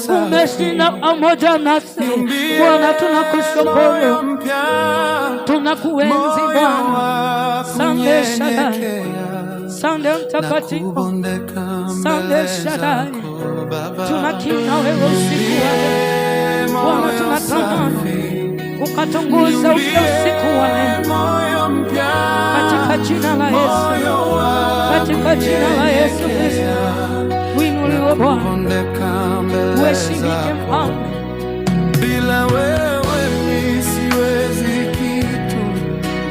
umeshinda pamoja nasi. Bwana tunakushukuru, tunakuenzi Bwana. Asante Shaddai, asante Mtakatifu, asante Shaddai. Tunakina wewe usiku wa leo Bwana, tunatamani ukatongoza usiku wa leo katika jina la Yesu, katika jina la Yesu Kristo. Winuliwe Bwana, uheshimike Mfalme. Bila wewe mimi siwezi kitu,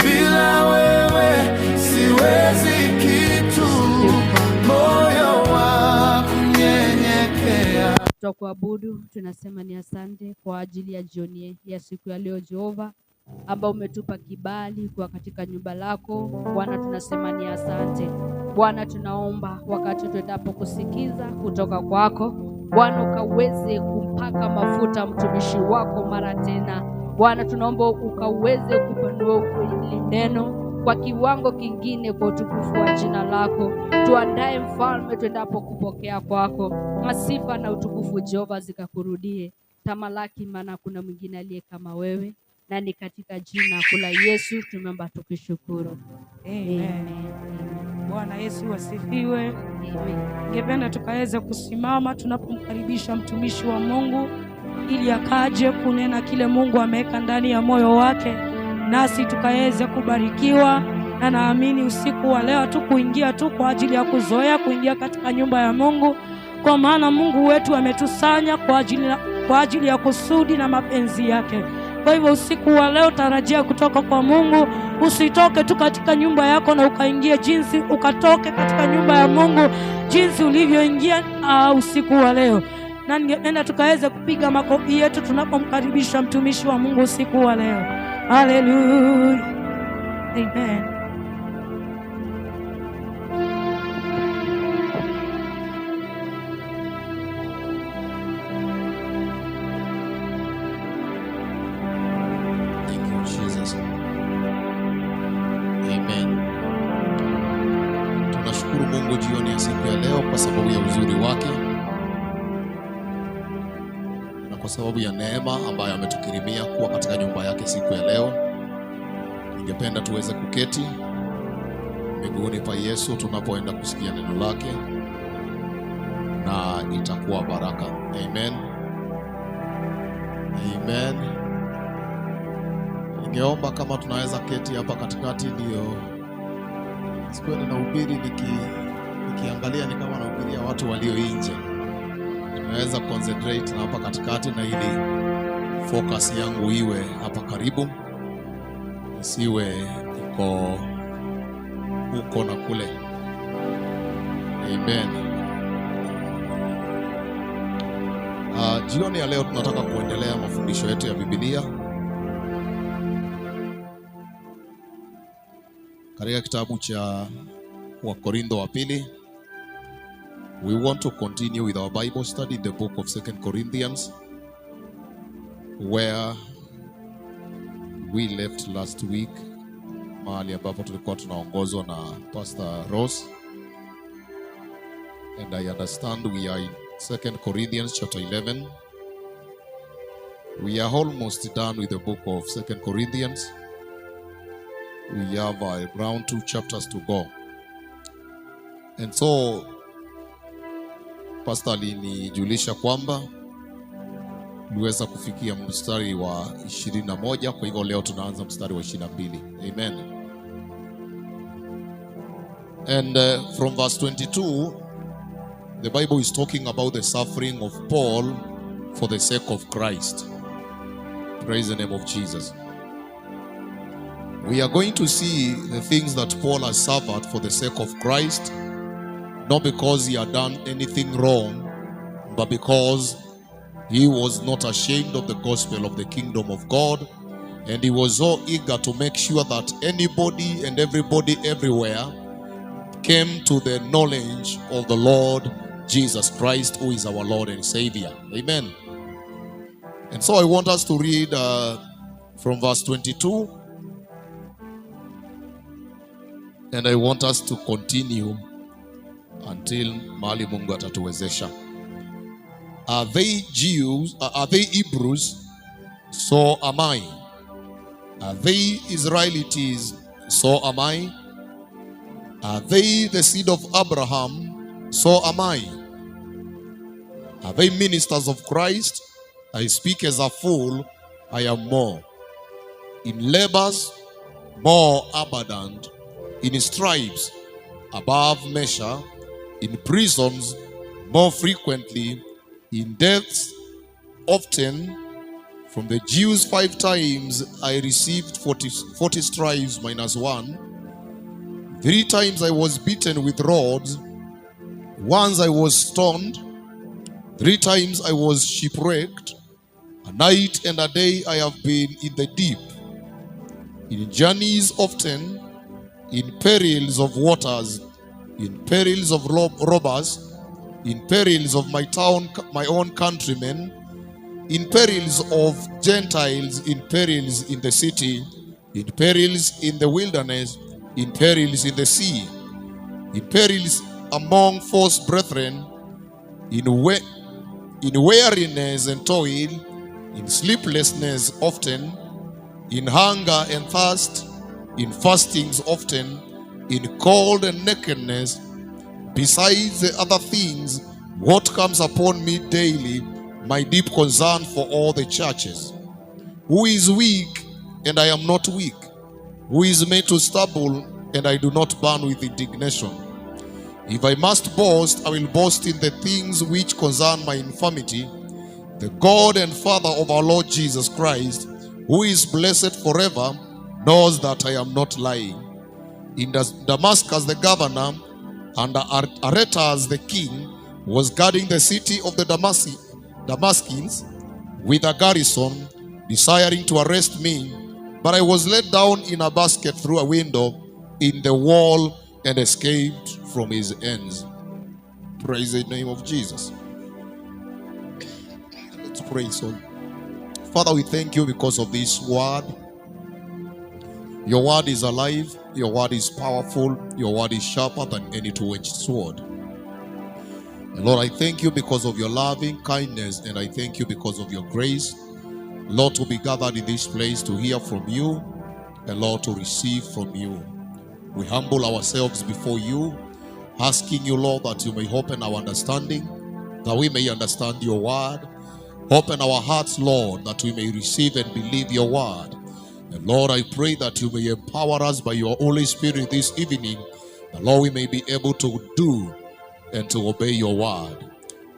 bila wewe siwezi kitu, moyo wa kunyenyekea. Tutakuabudu, tunasema ni asante kwa ajili ya jioni ya siku ya leo Jehova, ambao umetupa kibali kwa katika nyumba lako Bwana. Tunasema ni asante Bwana. Tunaomba wakati tuendapo kusikiza kutoka kwako Bwana, ukaweze kumpaka mafuta mtumishi wako mara tena Bwana. Tunaomba ukaweze kupanua hili neno kwa kiwango kingine kwa utukufu wa jina lako. Tuandae Mfalme tuendapo kupokea kwako, masifa na utukufu Jehova zikakurudie. Tamalaki, maana kuna mwingine aliye kama wewe, na ni katika jina la Yesu tumeomba tukishukuru. Amen. Bwana Yesu asifiwe. Ningependa tukaweze kusimama tunapomkaribisha mtumishi wa Mungu ili akaje kunena kile Mungu ameweka ndani ya moyo wake, nasi tukaweze kubarikiwa. Na naamini usiku wa leo tu kuingia tu kwa ajili ya kuzoea kuingia katika nyumba ya Mungu, kwa maana Mungu wetu ametusanya kwa ajili ya kusudi na mapenzi yake. Kwa hivyo usiku wa leo tarajia kutoka kwa Mungu. Usitoke tu katika nyumba yako na ukaingie jinsi, ukatoke katika nyumba ya Mungu jinsi ulivyoingia usiku wa leo. Na ningependa tukaweze kupiga makofi yetu tunapomkaribisha mtumishi wa Mungu usiku wa leo. Hallelujah. Amen. Tunashukuru Mungu jioni ya siku ya leo kwa sababu ya uzuri wake na kwa sababu ya neema ambayo ametukirimia kuwa katika nyumba yake siku ya leo. Ningependa tuweze kuketi miguuni pa Yesu tunapoenda kusikia neno lake, na itakuwa baraka. Amen. Amen. Ningeomba kama tunaweza keti hapa katikati, ndio sikuwa ninahubiri nikiangalia ni kama nahubiria watu walio nje. Tunaweza concentrate na hapa katikati, na ili focus yangu iwe hapa karibu, isiwe uko na kule. Amen. Jioni ya leo tunataka kuendelea mafundisho yetu ya Biblia katika kitabu cha Wakorintho wa pili. We want to continue with our Bible study in the book of 2 Corinthians, where we left last week, mahali ambapo tulikuwa tunaongozwa na Pastor Ross. And I understand we are in 2 Corinthians chapter 11. We are almost done with the book of 2 Corinthians. We have around 2 chapters to go. And so Pastor alinijulisha kwamba tuliweza kufikia mstari wa 21, kwa hivyo leo tunaanza mstari wa 22. Amen. And from verse 22, the Bible is talking about the suffering of Paul for the sake of Christ. Praise the name of Jesus. We are going to see the things that Paul has suffered for the sake of Christ, not because he had done anything wrong, but because he was not ashamed of the gospel of the kingdom of God, and he was so eager to make sure that anybody and everybody everywhere came to the knowledge of the Lord Jesus Christ, who is our Lord and Savior. Amen. And so I want us to read from verse 22, and I want us to continue until mahali Mungu atatuwezesha. Are they Jews? Are they Hebrews? So am I. Are they Israelites? So am I. Are they the seed of Abraham? So am I. Are they ministers of Christ? I speak as a fool, I am more. In labors, more abundant. In stripes, above measure. In prisons, more frequently. In deaths, often. From the Jews 5 times I received 40 stripes minus 1. 3 times I was beaten with rods. Once I was stoned. 3 times I was shipwrecked. A night and a day I have been in the deep. In journeys often. In perils of waters. In perils of robbers. In perils of my own countrymen. In perils of Gentiles, in perils in the city, in perils in the wilderness, in perils in the sea, in perils among false brethren, in weariness and toil, in sleeplessness often, in hunger and thirst, in fastings often, in cold and nakedness, besides the other things, what comes upon me daily, my deep concern for all the churches. Who is weak, and I am not weak? Who is made to stumble, and I do not burn with indignation? If I must boast, I will boast in the things which concern my infirmity. The God and Father of our Lord Jesus Christ, who is blessed forever, knows that I am not lying. In Damascus the governor, under Aretas the king, was guarding the city of the Damascus with a garrison, desiring to arrest me, but I was let down in a basket through a window in the wall and escaped from his hands. Praise the name of Jesus. Let's pray. So, Father, we thank you because of this word. Your word is alive, your word is powerful, your word is sharper than any two-edged sword. And Lord, I thank you because of your loving kindness, and I thank you because of your grace. Lord, to be gathered in this place to hear from you, and Lord, to receive from you. We humble ourselves before you, asking you, Lord, that you may open our understanding, that we may understand your word. Open our hearts, Lord, that we may receive and believe your word. And Lord, I pray that you may empower us by your Holy Spirit this evening, that Lord, we may be able to do and to obey your word.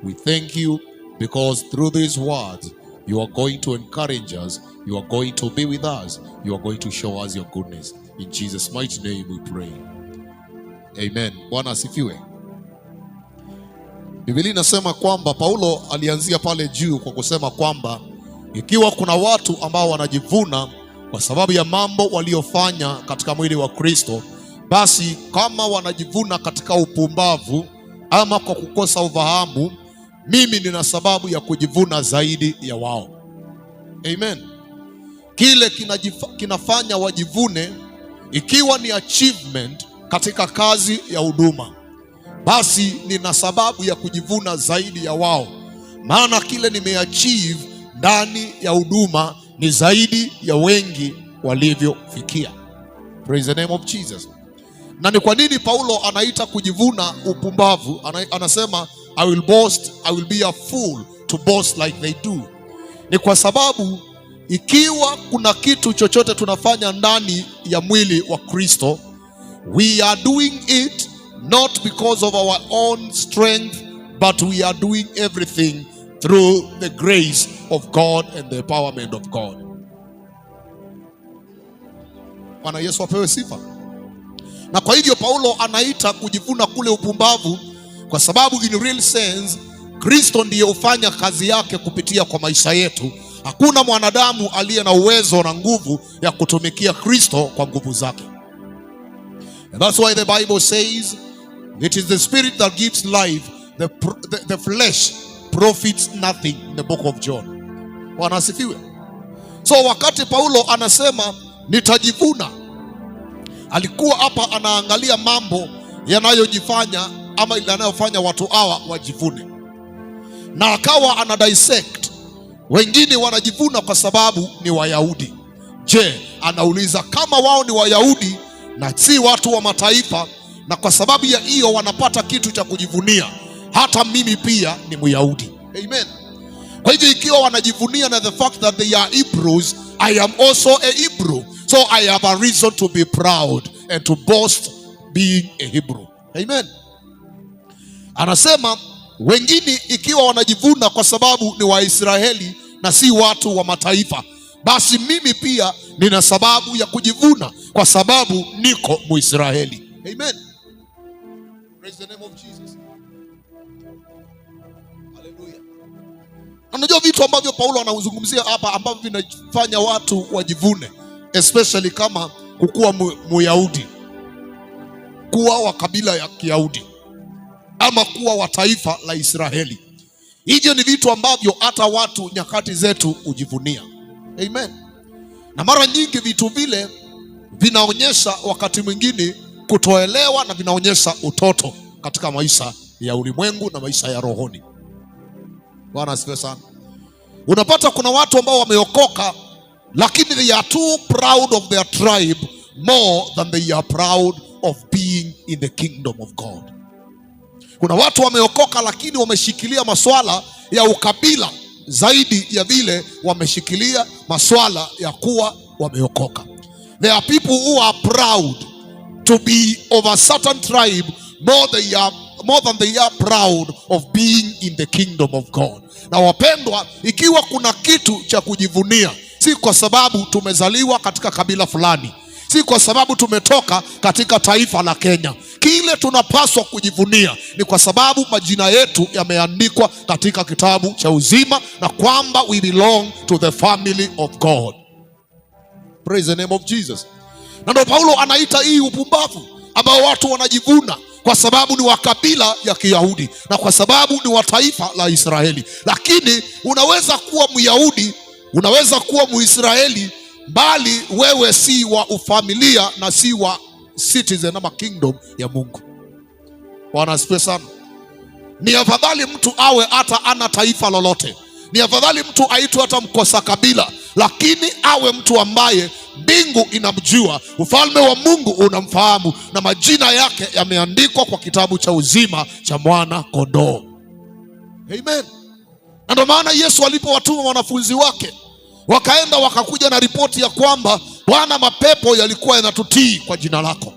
We thank you because through these words, you are going to encourage us, you are going to be with us, you are going to show us your goodness. In Jesus' mighty name we pray. Amen. Bwana asifiwe. Biblia inasema kwamba Paulo alianzia pale juu kwa kusema kwamba ikiwa kuna watu ambao wanajivuna kwa sababu ya mambo waliofanya katika mwili wa Kristo, basi kama wanajivuna katika upumbavu ama kwa kukosa ufahamu, mimi nina sababu ya kujivuna zaidi ya wao. Amen. Kile kinafanya wajivune, ikiwa ni achievement katika kazi ya huduma, basi nina sababu ya kujivuna zaidi ya wao, maana kile nimeachieve ndani ya huduma ni zaidi ya wengi walivyofikia. Praise the name of Jesus. Na ni kwa nini Paulo anaita kujivuna upumbavu? Anasema I will boast, I will be a fool to boast like they do. Ni kwa sababu ikiwa kuna kitu chochote tunafanya ndani ya mwili wa Kristo, we are doing it not because of our own strength, but we are doing everything through the grace of God and the empowerment of God. Bwana Yesu apewe sifa. Na kwa hivyo Paulo anaita kujivuna kule upumbavu kwa sababu in real sense Kristo ndiye hufanya kazi yake kupitia kwa maisha yetu. Hakuna mwanadamu aliye na uwezo na nguvu ya kutumikia Kristo kwa nguvu zake. And that's why the Bible says it is the spirit that gives life, the flesh profits nothing, in the book of John. Bwana asifiwe. So wakati Paulo anasema nitajivuna, alikuwa hapa anaangalia mambo yanayojifanya ama yanayofanya watu hawa wajivune. na akawa ana dissect. Wengine wanajivuna kwa sababu ni Wayahudi. Je, anauliza kama wao ni Wayahudi na si watu wa mataifa, na kwa sababu ya hiyo wanapata kitu cha kujivunia, hata mimi pia ni Myahudi. Amen. Kwa hivyo ikiwa wanajivunia na the fact that they are Hebrews, I am also a Hebrew, so I have a reason to be proud and to boast being a Hebrew. Amen. Anasema wengine ikiwa wanajivuna kwa sababu ni Waisraeli na si watu wa mataifa, basi mimi pia nina sababu ya kujivuna kwa sababu niko Mwisraeli. Amen. Praise the name of Jesus. Hallelujah. Unajua vitu ambavyo Paulo anazungumzia hapa ambavyo vinafanya watu wajivune, especially kama kukuwa Myahudi, kuwa wa kabila ya Kiyahudi, ama kuwa wa taifa la Israeli. Hivyo ni vitu ambavyo hata watu nyakati zetu hujivunia. Amen. Na mara nyingi vitu vile vinaonyesha wakati mwingine kutoelewa, na vinaonyesha utoto katika maisha ya ulimwengu na maisha ya rohoni. Bwana asifiwe sana. Unapata kuna watu ambao wameokoka, lakini they are too proud of their tribe more than they are proud of being in the kingdom of God. Kuna watu wameokoka lakini wameshikilia maswala ya ukabila zaidi ya vile wameshikilia maswala ya kuwa wameokoka. There are people who are proud to be of a certain tribe more than they are proud of being in the kingdom of God. Na wapendwa, ikiwa kuna kitu cha kujivunia, si kwa sababu tumezaliwa katika kabila fulani, si kwa sababu tumetoka katika taifa la Kenya. Kile tunapaswa kujivunia ni kwa sababu majina yetu yameandikwa katika kitabu cha uzima, na kwamba we belong to the family of God. Praise the name of Jesus. Na ndio Paulo anaita hii upumbavu ambao watu wanajivuna kwa sababu ni wa kabila ya Kiyahudi na kwa sababu ni wa taifa la Israeli. Lakini unaweza kuwa Myahudi, unaweza kuwa Muisraeli, bali wewe si wa ufamilia na si wa citizen ama kingdom ya Mungu. Bwana asifiwe sana. Ni afadhali mtu awe hata ana taifa lolote, ni afadhali mtu aitwe hata mkosa kabila, lakini awe mtu ambaye mbingu inamjua, ufalme wa Mungu unamfahamu, na majina yake yameandikwa kwa kitabu cha uzima cha mwana kondoo. Amen. Na ndio maana Yesu alipowatuma wanafunzi wake, wakaenda wakakuja na ripoti ya kwamba Bwana, mapepo yalikuwa yanatutii kwa jina lako.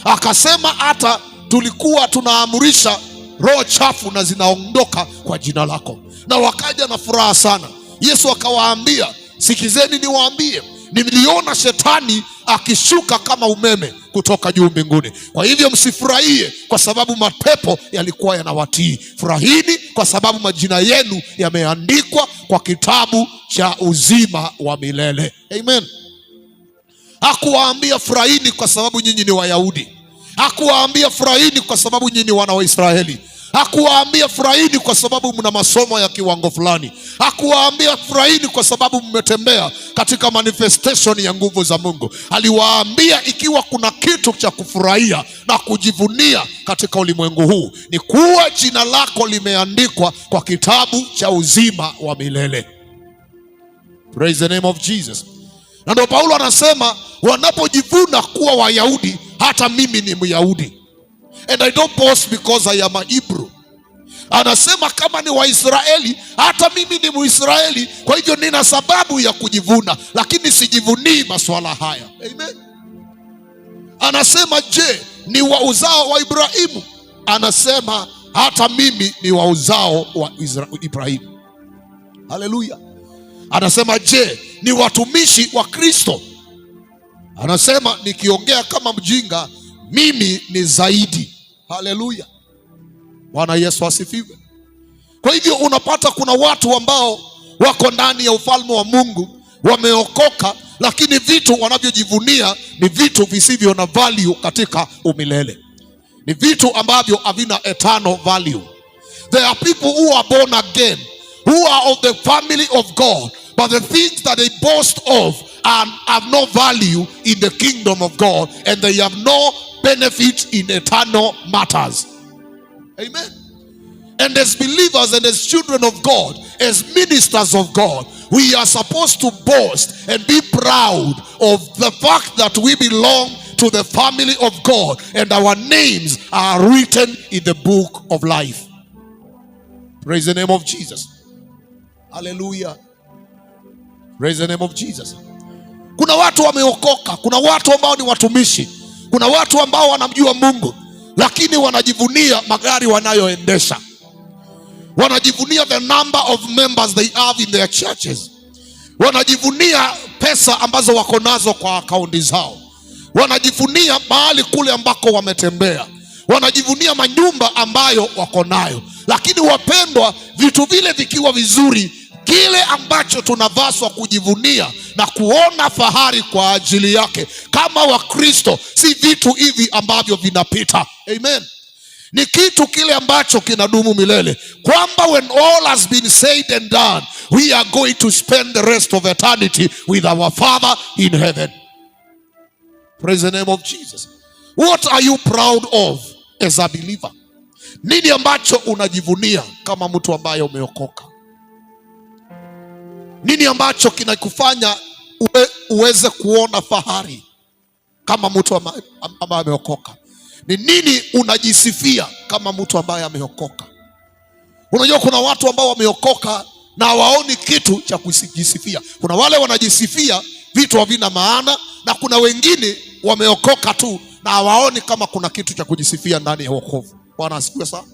Akasema hata tulikuwa tunaamurisha roho chafu na zinaondoka kwa jina lako. Na wakaja na furaha sana. Yesu akawaambia, sikizeni niwaambie, niliona shetani akishuka kama umeme kutoka juu mbinguni. Kwa hivyo msifurahie kwa sababu mapepo yalikuwa yanawatii. Furahini kwa sababu majina yenu yameandikwa kwa kitabu cha uzima wa milele. Amen. Hakuwaambia furahini kwa sababu nyinyi ni Wayahudi. Hakuwaambia furahini kwa sababu nyinyi ni wana wa Israeli. Hakuwaambia furahini kwa sababu mna masomo ya kiwango fulani. Hakuwaambia furahini kwa sababu mmetembea katika manifestation ya nguvu za Mungu. Aliwaambia ikiwa kuna kitu cha kufurahia na kujivunia katika ulimwengu huu, ni kuwa jina lako limeandikwa kwa kitabu cha uzima wa milele. Praise the name of Jesus. Na ndio Paulo anasema wanapojivuna kuwa Wayahudi, hata mimi ni Myahudi. And I don't boast because I am a Hebrew. Anasema kama ni Waisraeli, hata mimi ni Muisraeli, kwa hivyo nina sababu ya kujivuna, lakini sijivunii masuala haya. Amen. Anasema je, ni wa uzao wa Ibrahimu? Anasema hata mimi ni wa uzao wa Ibrahimu. Haleluya. Anasema je, ni watumishi wa Kristo? Anasema nikiongea kama mjinga, mimi ni zaidi. Haleluya. Bwana Yesu asifiwe. Kwa hivyo unapata kuna watu ambao wako ndani ya ufalme wa Mungu, wameokoka, lakini vitu wanavyojivunia ni vitu visivyo na value katika umilele. Ni vitu ambavyo havina eternal value. There are people who are born again, who are of the family of God, but the things that they boast of have no value in the kingdom of God, and they have no benefit in eternal matters. Amen. And as believers and as children of God, as ministers of God, we are supposed to boast and be proud of the fact that we belong to the family of God and our names are written in the book of life. Praise the name of Jesus. Hallelujah. Praise the name of Jesus. Kuna watu wameokoka, kuna watu ambao ni watumishi, kuna watu ambao wanamjua Mungu, lakini wanajivunia magari wanayoendesha. Wanajivunia the number of members they have in their churches. Wanajivunia pesa ambazo wako nazo kwa akaunti zao. Wanajivunia mahali kule ambako wametembea. Wanajivunia manyumba ambayo wako nayo. Lakini wapendwa, vitu vile vikiwa vizuri, kile ambacho tunavaswa kujivunia na kuona fahari kwa ajili yake kama Wakristo, si vitu hivi ambavyo vinapita. Amen. Ni kitu kile ambacho kinadumu milele, kwamba when all has been said and done, we are going to spend the rest of eternity with our Father in heaven. Praise the name of Jesus. What are you proud of as a believer? Nini ambacho unajivunia kama mtu ambaye umeokoka? Nini ambacho kinakufanya uweze kuona fahari kama mtu ambaye ameokoka? Ni nini unajisifia kama mtu ambaye ameokoka? Unajua kuna watu ambao wameokoka na hawaoni kitu cha kujisifia. Kuna wale wanajisifia vitu havina maana, na kuna wengine wameokoka tu na hawaoni kama kuna kitu cha kujisifia ndani ya wokovu. Bwana asifiwe sana.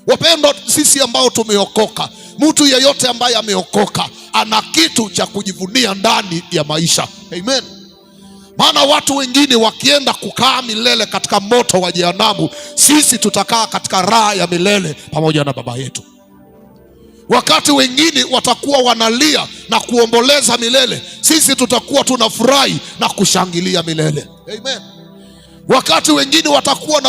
Wapendwa, sisi ambao tumeokoka, mtu yeyote ambaye ameokoka ana kitu cha kujivunia ndani ya maisha. Amen. Maana watu wengine wakienda kukaa milele katika moto wa jehanamu, sisi tutakaa katika raha ya milele pamoja na baba yetu. Wakati wengine watakuwa wanalia na kuomboleza milele, sisi tutakuwa tunafurahi na kushangilia milele. Amen. Wakati wengine watakuwa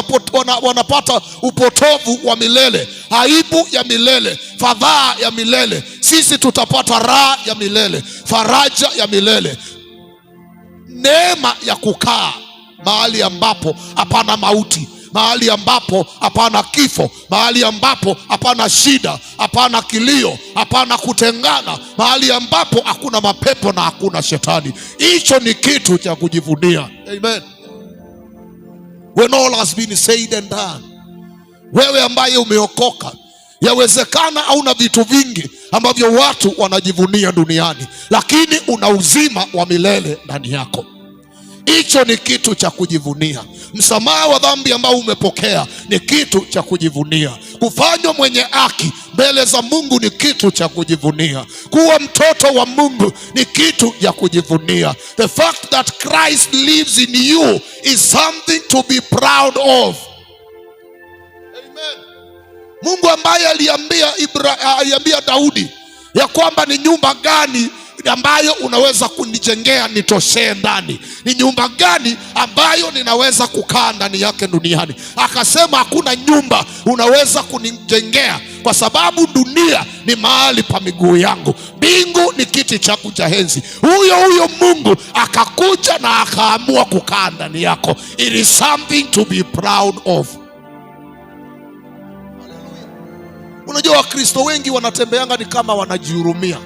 wanapata upotovu wa milele, aibu ya milele, fadhaa ya milele, sisi tutapata raha ya milele, faraja ya milele, neema ya kukaa mahali ambapo hapana mauti, mahali ambapo hapana kifo, mahali ambapo hapana shida, hapana kilio, hapana kutengana, mahali ambapo hakuna mapepo na hakuna shetani. Hicho ni kitu cha kujivunia. Amen. When all has been said and done, wewe ambaye umeokoka, yawezekana hauna vitu vingi ambavyo watu wanajivunia duniani, lakini una uzima wa milele ndani yako. Hicho ni kitu cha kujivunia. Msamaha wa dhambi ambao umepokea ni kitu cha kujivunia. Kufanywa mwenye haki mbele za Mungu ni kitu cha kujivunia. Kuwa mtoto wa Mungu ni kitu cha kujivunia. The fact that Christ lives in you is something to be proud of. Amen. Mungu ambaye aliambia Daudi ya kwamba ni nyumba gani ambayo unaweza kunijengea nitoshee ndani, ni nyumba gani ambayo ninaweza kukaa ndani yake duniani. Akasema hakuna nyumba unaweza kunijengea, kwa sababu dunia ni mahali pa miguu yangu, mbingu ni kiti changu cha enzi. Huyo Mungu akakuja na akaamua kukaa ndani yako. It is something to be proud of. Unajua Wakristo wengi wanatembeanga ni kama wanajihurumia.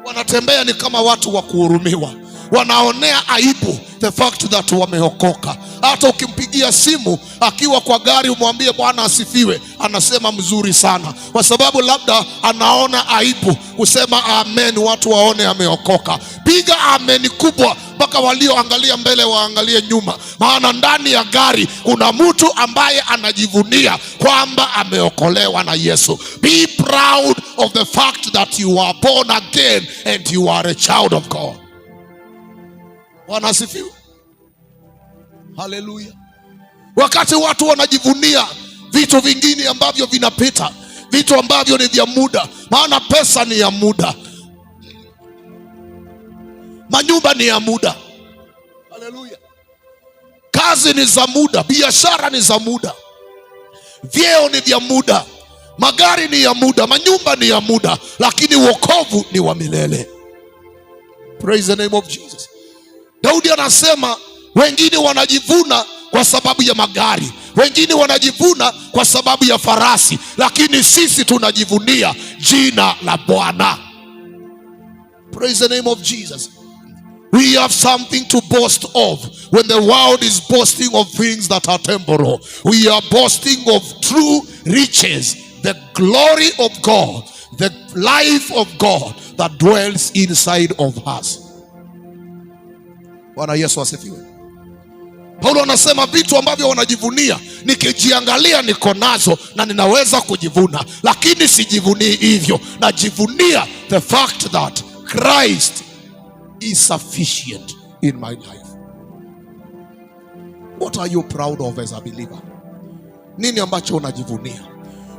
Wanatembea ni kama watu wa kuhurumiwa. Wanaonea aibu the fact that wameokoka. Hata ukimpigia simu akiwa kwa gari umwambie Bwana asifiwe, anasema mzuri sana, kwa sababu labda anaona aibu kusema amen, watu waone ameokoka. Piga amen kubwa mpaka walioangalia mbele waangalie nyuma, maana ndani ya gari kuna mtu ambaye anajivunia kwamba ameokolewa na Yesu. Be proud of the fact that you are born again and you are a child of God. Bwana asifiwe. Hallelujah. Wakati watu wanajivunia vitu vingine ambavyo vinapita, vitu ambavyo ni vya muda, maana pesa ni ya muda, manyumba ni ya muda. Hallelujah. Kazi ni za muda, biashara ni za muda, vyeo ni vya muda, magari ni ya muda, manyumba ni ya muda, lakini wokovu ni wa milele. Praise the name of Jesus. Daudi anasema wengine wanajivuna kwa sababu ya magari, Wengine wanajivuna kwa sababu ya farasi, lakini sisi tunajivunia jina la Bwana. Praise the name of Jesus. We have something to boast of. When the world is boasting of things that are temporal, we are boasting of true riches, the glory of God, the life of God that dwells inside of us. Bwana Yesu asifiwe. Paulo anasema vitu ambavyo wanajivunia, nikijiangalia niko nazo na ninaweza kujivuna, lakini sijivunii hivyo. Najivunia the fact that Christ is sufficient in my life. What are you proud of as a believer? Nini ambacho unajivunia?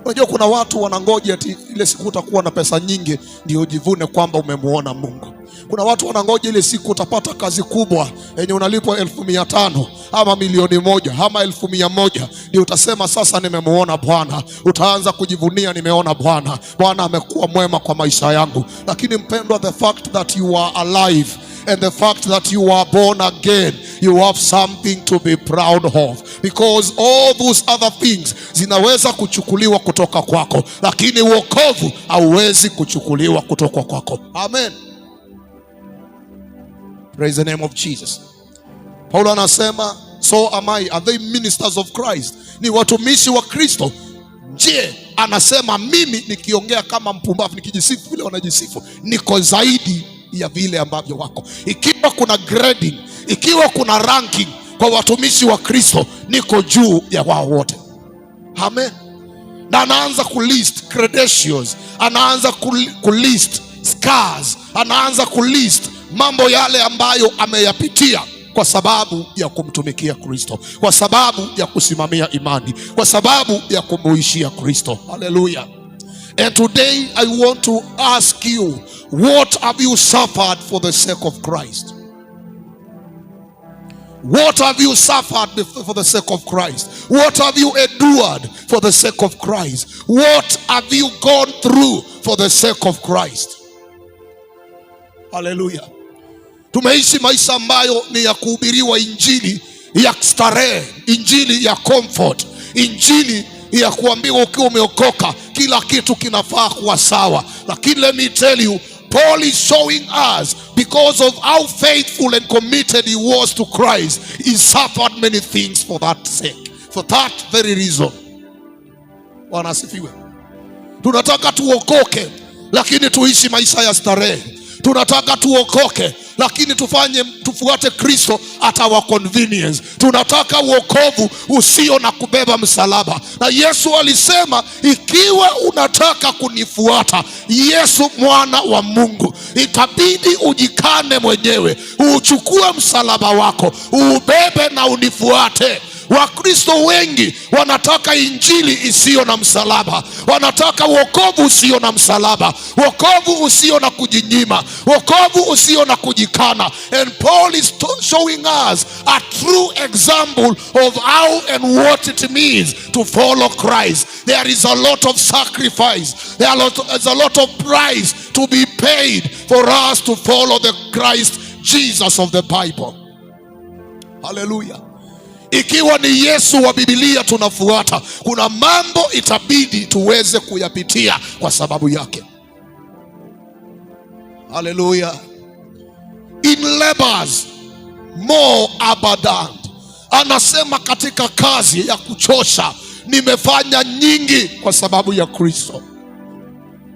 Unajua kuna watu wanangoja ati ile siku utakuwa na pesa nyingi ndio ujivune kwamba umemuona Mungu. Kuna watu wanangoja ile siku utapata kazi kubwa yenye unalipwa 1,500 ama 1,000,000 ama 1,100 ndio utasema sasa nimemuona Bwana. Utaanza kujivunia, nimeona Bwana. Bwana amekuwa mwema kwa maisha yangu. Lakini mpendwa, the fact that you are alive and the fact that you are born again, you have something to be proud of, because all those other things zinaweza kuchukuliwa kutoka kwako, lakini wokovu hauwezi kuchukuliwa kutoka kwako. Amen. Praise the name of Jesus. Paulo anasema, so am I. Are they ministers of Christ? Ni watumishi wa Kristo. Je, anasema mimi nikiongea kama mpumbavu, nikijisifu vile wanajisifu, niko zaidi ya vile ambavyo wako. Ikiwa kuna grading, ikiwa kuna ranking kwa watumishi wa Kristo, niko juu ya wao wote. Amen. Na anaanza kulist credentials, anaanza kulist scars, anaanza kulist mambo yale ambayo ameyapitia kwa sababu ya kumtumikia Kristo, kwa sababu ya kusimamia imani, kwa sababu ya kumuishia Kristo. Hallelujah. And today I want to ask you, what have you suffered for the sake of Christ? What have you suffered for the sake of Christ? What have you endured for the sake of Christ? What have you gone through for the sake of Christ? Hallelujah. Tumeishi maisha ambayo ni ya kuhubiriwa injili ya starehe, injili ya comfort, injili ya kuambiwa ukiwa umeokoka kila kitu kinafaa kuwa sawa. Lakini let me tell you, Paul is showing us, because of how faithful and committed he was to Christ, he suffered many things for that sake, for that very reason. Bwana asifiwe. Tunataka tuokoke lakini tuishi maisha ya starehe. Tunataka tuokoke lakini tufuate Kristo at our convenience. Tunataka wokovu usio na kubeba msalaba. Na Yesu alisema, ikiwa unataka kunifuata, Yesu mwana wa Mungu, itabidi ujikane mwenyewe, uchukue msalaba wako, ubebe na unifuate. Wakristo wengi wanataka injili isiyo na msalaba, wanataka wokovu usio na msalaba, wokovu usio na kujinyima, wokovu usio na kujikana. And Paul is showing us a true example of how and what it means to follow Christ. There is a lot of sacrifice, there is a lot of price to be paid for us to follow the Christ Jesus of the Bible. Hallelujah. Ikiwa ni Yesu wa Biblia tunafuata, kuna mambo itabidi tuweze kuyapitia kwa sababu yake. Hallelujah. In labors more abundant. Anasema katika kazi ya kuchosha nimefanya nyingi kwa sababu ya Kristo.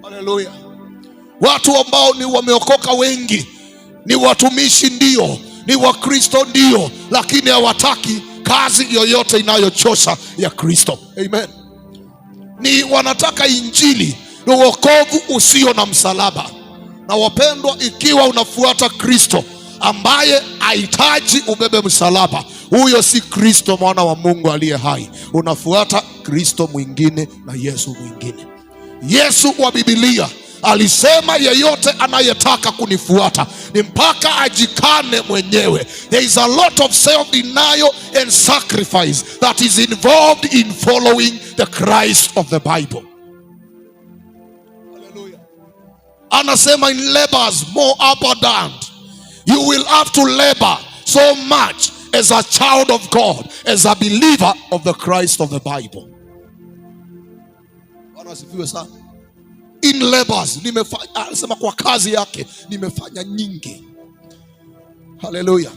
Hallelujah. Watu ambao ni wameokoka wengi ni watumishi ndio, ni Wakristo ndio, lakini hawataki kazi yoyote inayochosha ya Kristo. Amen. Ni wanataka injili na wokovu usio na msalaba. Na wapendwa, ikiwa unafuata Kristo ambaye hahitaji ubebe msalaba, huyo si Kristo mwana wa Mungu aliye hai. Unafuata Kristo mwingine na Yesu mwingine. Yesu wa Biblia alisema, yeyote anayetaka kunifuata ni mpaka ajikane mwenyewe. There is a lot of self-denial and sacrifice that is involved in following the Christ of the Bible. Hallelujah. Anasema in labors more abundant. You will have to labor so much as a child of God, as a believer of the Christ of the Bible. Bwana asifiwe sana. In labors, anasema kwa kazi yake nimefanya nyingi. Hallelujah.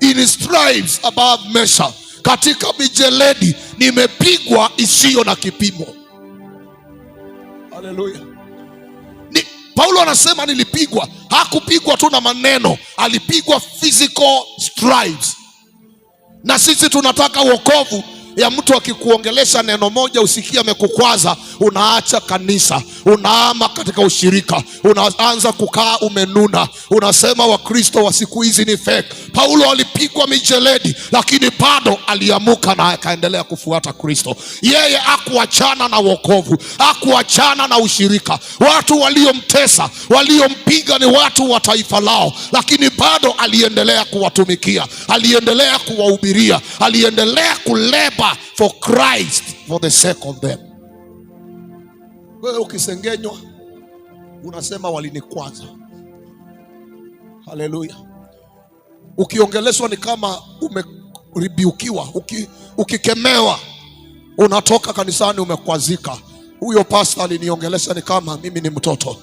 In stripes above measure, katika mijeledi nimepigwa isiyo na kipimo. Hallelujah. Paulo anasema nilipigwa. Hakupigwa tu na maneno, alipigwa physical stripes. Na sisi tunataka wokovu ya mtu akikuongelesha neno moja usikia amekukwaza, unaacha kanisa, unaama katika ushirika, unaanza kukaa umenuna, unasema Wakristo wa siku hizi ni fake. Paulo alipigwa mijeledi, lakini bado aliamuka na akaendelea kufuata Kristo. Yeye hakuachana na wokovu, hakuachana na ushirika. Watu waliomtesa, waliompiga ni watu wa taifa lao, lakini bado aliendelea kuwatumikia, aliendelea kuwahubiria, aliendelea kuleba for Christ, for the sake of them. Wewe ukisengenywa unasema walinikwaza. Hallelujah. Ukiongeleshwa ni kama umeribiukiwa, ukikemewa unatoka kanisani umekwazika. Huyo pastor aliniongelesha ni kama mimi ni mtoto.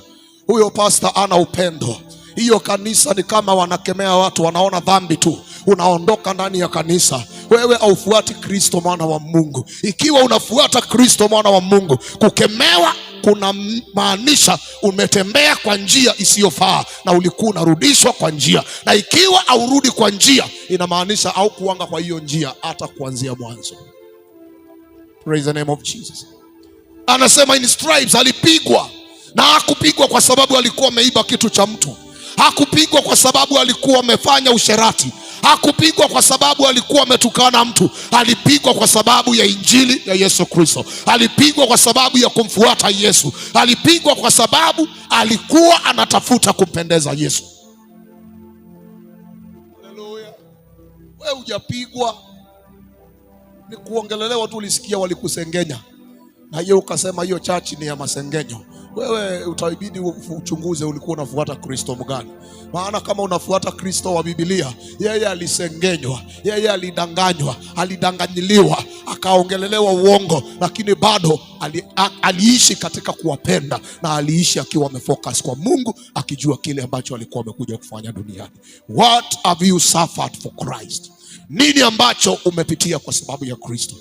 Huyo pastor ana upendo. Hiyo kanisa ni kama wanakemea watu, wanaona dhambi tu. Unaondoka ndani ya kanisa. Wewe haufuati Kristo mwana wa Mungu. Ikiwa unafuata Kristo mwana wa Mungu, kukemewa kuna maanisha umetembea kwa njia isiyofaa na ulikuwa unarudishwa kwa njia. Na ikiwa haurudi kwa njia, inamaanisha au kuanga kwa hiyo njia hata kuanzia mwanzo. Praise the name of Jesus. Anasema in stripes alipigwa, na hakupigwa kwa sababu alikuwa ameiba kitu cha mtu. Hakupigwa kwa sababu alikuwa amefanya usherati. Hakupigwa kwa sababu alikuwa ametukana mtu. Alipigwa kwa sababu ya injili ya Yesu Kristo. Alipigwa kwa sababu ya kumfuata Yesu. Alipigwa kwa sababu alikuwa anatafuta kumpendeza Yesu. Haleluya. Wewe hujapigwa, ni kuongelelewa tu, ulisikia walikusengenya na yeye ukasema hiyo church ni ya masengenyo. Wewe utaibidi uchunguze ulikuwa unafuata Kristo mgani. Maana kama unafuata Kristo wa Biblia, yeye alisengenywa, yeye alidanganywa, alidanganyiliwa, akaongelelewa uongo, lakini bado aliishi katika kuwapenda, na aliishi akiwa amefocus kwa Mungu, akijua kile ambacho alikuwa amekuja kufanya duniani. What have you suffered for Christ? Nini ambacho umepitia kwa sababu ya Kristo?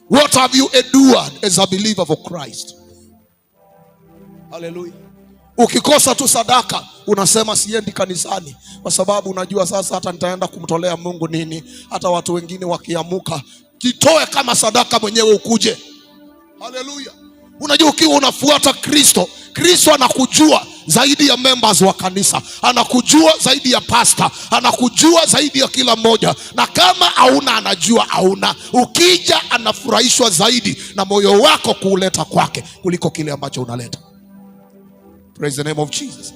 What have you endured as a believer for Christ? Hallelujah. Ukikosa tu sadaka unasema siendi kanisani kwa sababu unajua sasa hata nitaenda kumtolea Mungu nini? Hata watu wengine wakiamuka, jitoe kama sadaka mwenyewe ukuje. Hallelujah. Unajua ukiwa unafuata Kristo, Kristo anakujua zaidi ya members wa kanisa, anakujua zaidi ya pastor, anakujua zaidi ya kila mmoja. Na kama hauna, anajua hauna. Ukija anafurahishwa zaidi na moyo wako kuuleta kwake kuliko kile ambacho unaleta. Praise the name of Jesus.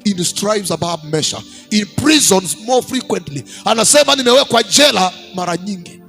In stripes above measure, in prisons more frequently. Anasema nimewekwa jela mara nyingi.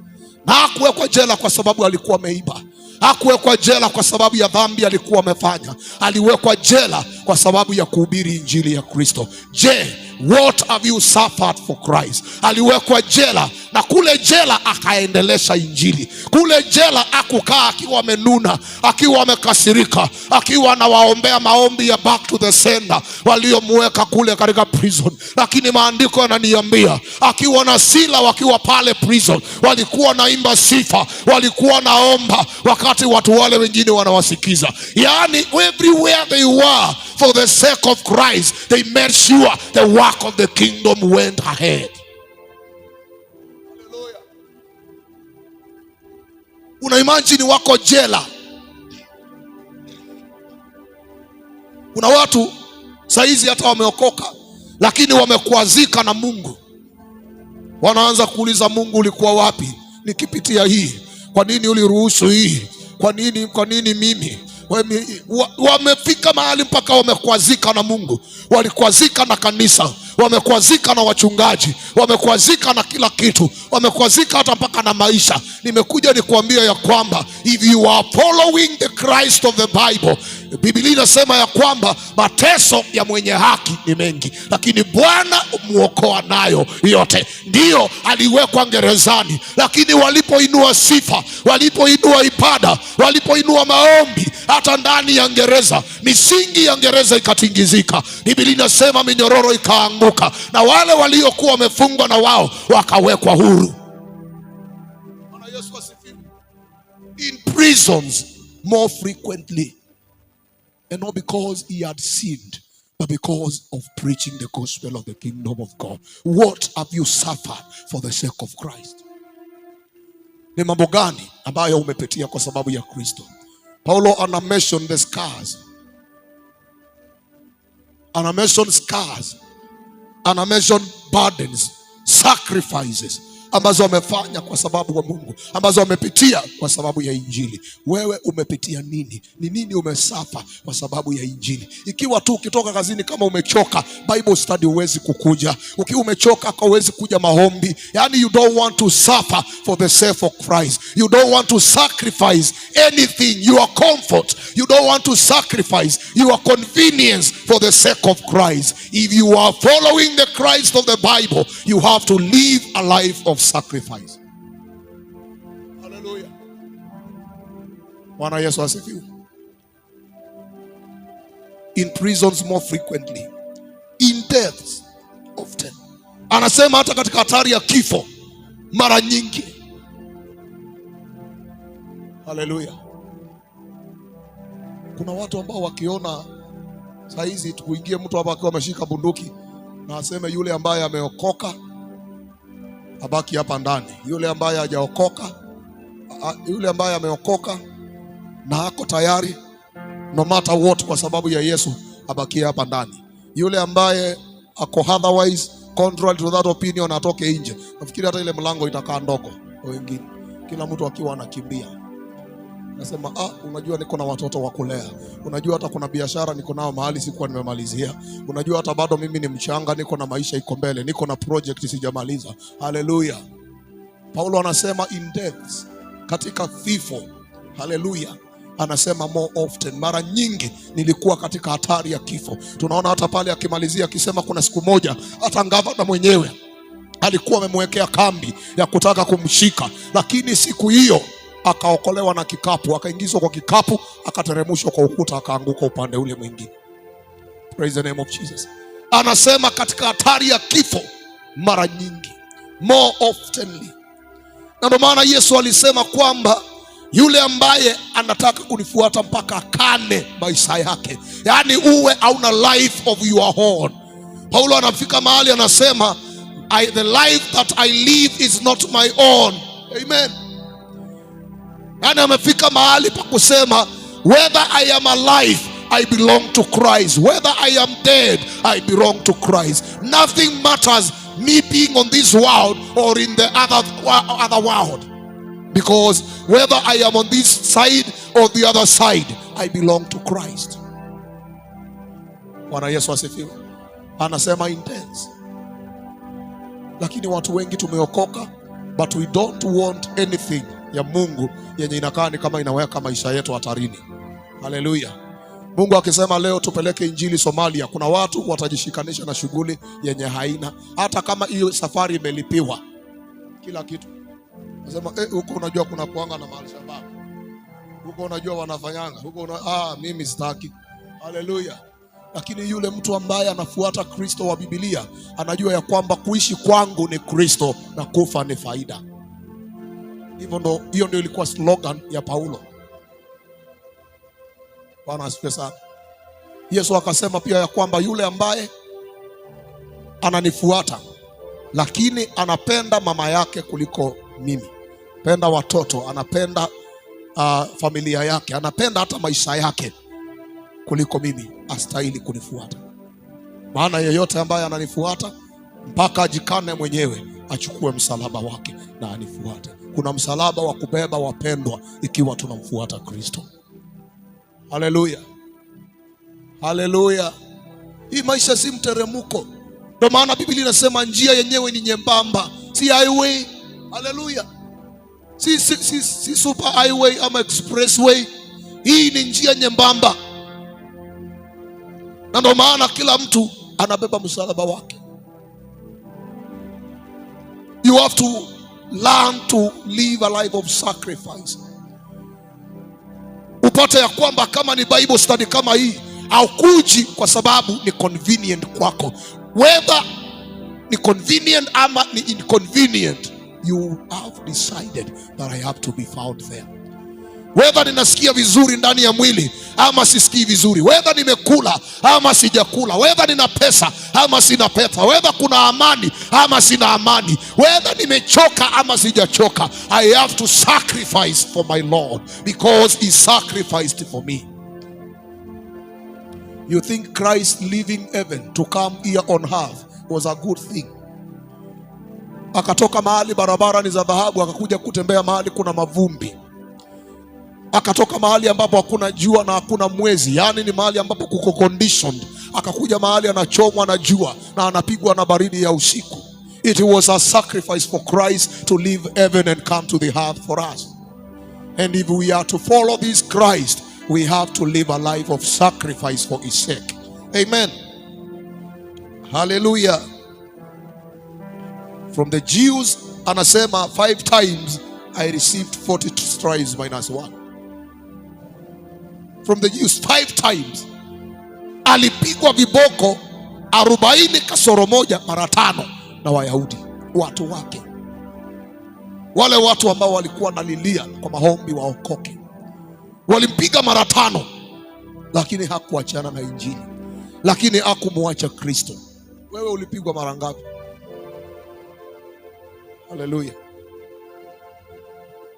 Na hakuwekwa jela kwa sababu alikuwa ameiba. Hakuwekwa jela kwa sababu ya dhambi alikuwa amefanya. Aliwekwa jela kwa sababu ya kuhubiri injili ya Kristo. Je, what have you suffered for Christ? Aliwekwa jela, na kule jela akaendelesha injili. Kule jela akukaa akiwa amenuna, akiwa amekasirika, akiwa anawaombea maombi ya back to the sender waliomweka kule katika prison. Lakini maandiko yananiambia akiwa na Sila wakiwa pale prison, walikuwa naimba sifa, walikuwa naomba wakati watu wale wengine wanawasikiza. Yani everywhere they were, for the sake of Christ, they made sure the work of the kingdom went ahead. Hallelujah. Una imagine wako jela. Kuna watu saizi hata wameokoka, lakini wamekwazika na Mungu. Wanaanza kuuliza Mungu, ulikuwa wapi nikipitia hii? Kwa nini uliruhusu hii? Kwa nini mimi? Wamefika mahali mpaka wamekwazika na Mungu. Walikwazika na kanisa, wamekwazika na wachungaji, wamekwazika na kila kitu, wamekwazika hata mpaka na maisha. Nimekuja nikuambia ya kwamba if you are following the Christ of the Bible, Biblia inasema ya kwamba mateso ya mwenye haki ni mengi, lakini Bwana umuokoa nayo yote. Ndiyo, aliwekwa gerezani, lakini walipoinua sifa, walipoinua ibada, walipoinua maombi, hata ndani ya gereza, misingi ya gereza ikatingizika. Biblia inasema minyororo ikaanguka, na wale waliokuwa wamefungwa na wao wakawekwa huru. Bwana Yesu asifiwe. In prisons more frequently, and not because he had sinned, but because of preaching the gospel of the kingdom of God. What have you suffered for the sake of Christ? Ni mambo gani ambayo umepitia kwa sababu ya Kristo? Paulo ana mention the scars. Ana mention scars. Ana mention burdens, sacrifices ambazo wamefanya kwa sababu wa Mungu, ambazo wamepitia kwa sababu ya Injili. Wewe umepitia nini? Ni nini umesafa kwa sababu ya Injili? Ikiwa tu ukitoka kazini kama umechoka, Bible study huwezi kukuja. Ukiwa umechoka huwezi kuja maombi. Yani you don't want to suffer for the sake of Christ. You don't want to sacrifice anything, your comfort. You don't want to sacrifice your convenience for the sake of Christ. If you are following the Christ of the Bible, you have to live a life of sacrifice. Hallelujah. Bwana Yesu asifiwe. In prisons more frequently, in deaths often. Anasema hata katika hatari ya kifo mara nyingi. Hallelujah. Kuna watu ambao wakiona saa hizi tukuingie mtu hapa akiwa ameshika bunduki na aseme yule ambaye ameokoka abaki hapa ndani, yule ambaye hajaokoka, yule ambaye ameokoka na ako tayari no matter what kwa sababu ya Yesu abaki hapa ndani, yule ambaye ako otherwise contrary to that opinion atoke nje. Nafikiri hata ile mlango itakaa ndogo kwa wengine, kila mtu akiwa anakimbia. Nasema unajua niko na watoto wa kulea. Unajua hata kuna biashara niko nao mahali sikuwa nimemalizia. Unajua hata bado mimi ni mchanga, niko na maisha iko mbele, niko na project sijamaliza. Hallelujah. Paulo anasema in deaths, katika vifo. Hallelujah. Anasema more often, mara nyingi nilikuwa katika hatari ya kifo. Tunaona hata pale akimalizia akisema kuna siku moja hata gavana mwenyewe alikuwa amemwekea kambi ya kutaka kumshika, lakini siku hiyo akaokolewa na kikapu, akaingizwa kwa kikapu, akateremshwa kwa ukuta, akaanguka upande ule mwingine. Praise the name of Jesus. Anasema katika hatari ya kifo mara nyingi, more oftenly. Na ndio maana Yesu alisema kwamba yule ambaye anataka kunifuata mpaka akane maisha yake, yani uwe hauna life of your own. Paulo anafika mahali anasema the life that I live is not my own. Amen. Yani amefika mahali pa kusema whether I am alive I belong to Christ, whether I am dead I belong to Christ. Nothing matters me being on this world or in the other world, because whether I am on this side or the other side I belong to Christ. Bwana Yesu asifiwe. Anasema intense. Lakini watu wengi tumeokoka, but we don't want anything ya Mungu yenye inakaa ni kama inaweka maisha yetu hatarini. Hallelujah. Mungu akisema leo tupeleke injili Somalia, kuna watu watajishikanisha na shughuli yenye haina, hata kama hiyo safari imelipiwa kila kitu. Nasema huko unajua kuna kuanga na Al-Shabaab, huko unajua wanafanyanga huko mimi sitaki. Hallelujah. Lakini yule mtu ambaye anafuata Kristo wa Biblia anajua ya kwamba kuishi kwangu ni Kristo na kufa ni faida. Hiyo ndio ilikuwa slogan ya Paulo. Bwana asifiwe sana. Yesu akasema pia ya kwamba yule ambaye ananifuata lakini anapenda mama yake kuliko mimi, penda watoto, anapenda familia yake, anapenda hata maisha yake kuliko mimi, astahili kunifuata. Maana yeyote ambaye ananifuata mpaka ajikane mwenyewe, achukue msalaba wake na anifuate. Kuna msalaba wa kubeba wapendwa ikiwa tunamfuata Kristo. Hallelujah. Hallelujah. Hii maisha si mteremko. Ndio maana Biblia inasema njia yenyewe ni nyembamba, si highway. Hallelujah. Si super highway ama expressway. Hii ni njia nyembamba. Na ndio maana kila mtu anabeba msalaba wake. You have to learn to live a life of sacrifice. Upate ya kwamba kama ni Bible study kama hii, haukuji kwa sababu ni convenient kwako. Whether ni convenient ama ni inconvenient, you have decided that I have to be found there. Whether ninasikia vizuri ndani ya mwili ama sisikii vizuri, whether nimekula ama sijakula, whether nina pesa ama sina pesa, whether kuna amani ama sina amani, whether nimechoka ama sijachoka, I have to sacrifice for my Lord because he sacrificed for me. You think Christ leaving heaven to come here on earth was a good thing? Akatoka mahali barabara ni za dhahabu, akakuja kutembea mahali kuna mavumbi. Akatoka mahali ambapo hakuna jua na hakuna mwezi, yani ni mahali ambapo kuko conditioned. Akakuja mahali anachomwa na jua na anapigwa na baridi ya usiku. It was a sacrifice for Christ to leave heaven and come to the earth for us. And if we are to follow this Christ, we have to live a life of sacrifice for his sake. Amen. Hallelujah. From the Jews, anasema 5 times I received 40 stripes minus 1. From the Jews 5 times. Alipigwa viboko 40 kasoro moja mara 5 na Wayahudi, watu wake. Wale watu ambao walikuwa nalilia kwa maombi waokoke. Walimpiga mara 5, lakini hakuachana na injili. Lakini hakumwacha Kristo. Wewe ulipigwa mara ngapi? Hallelujah.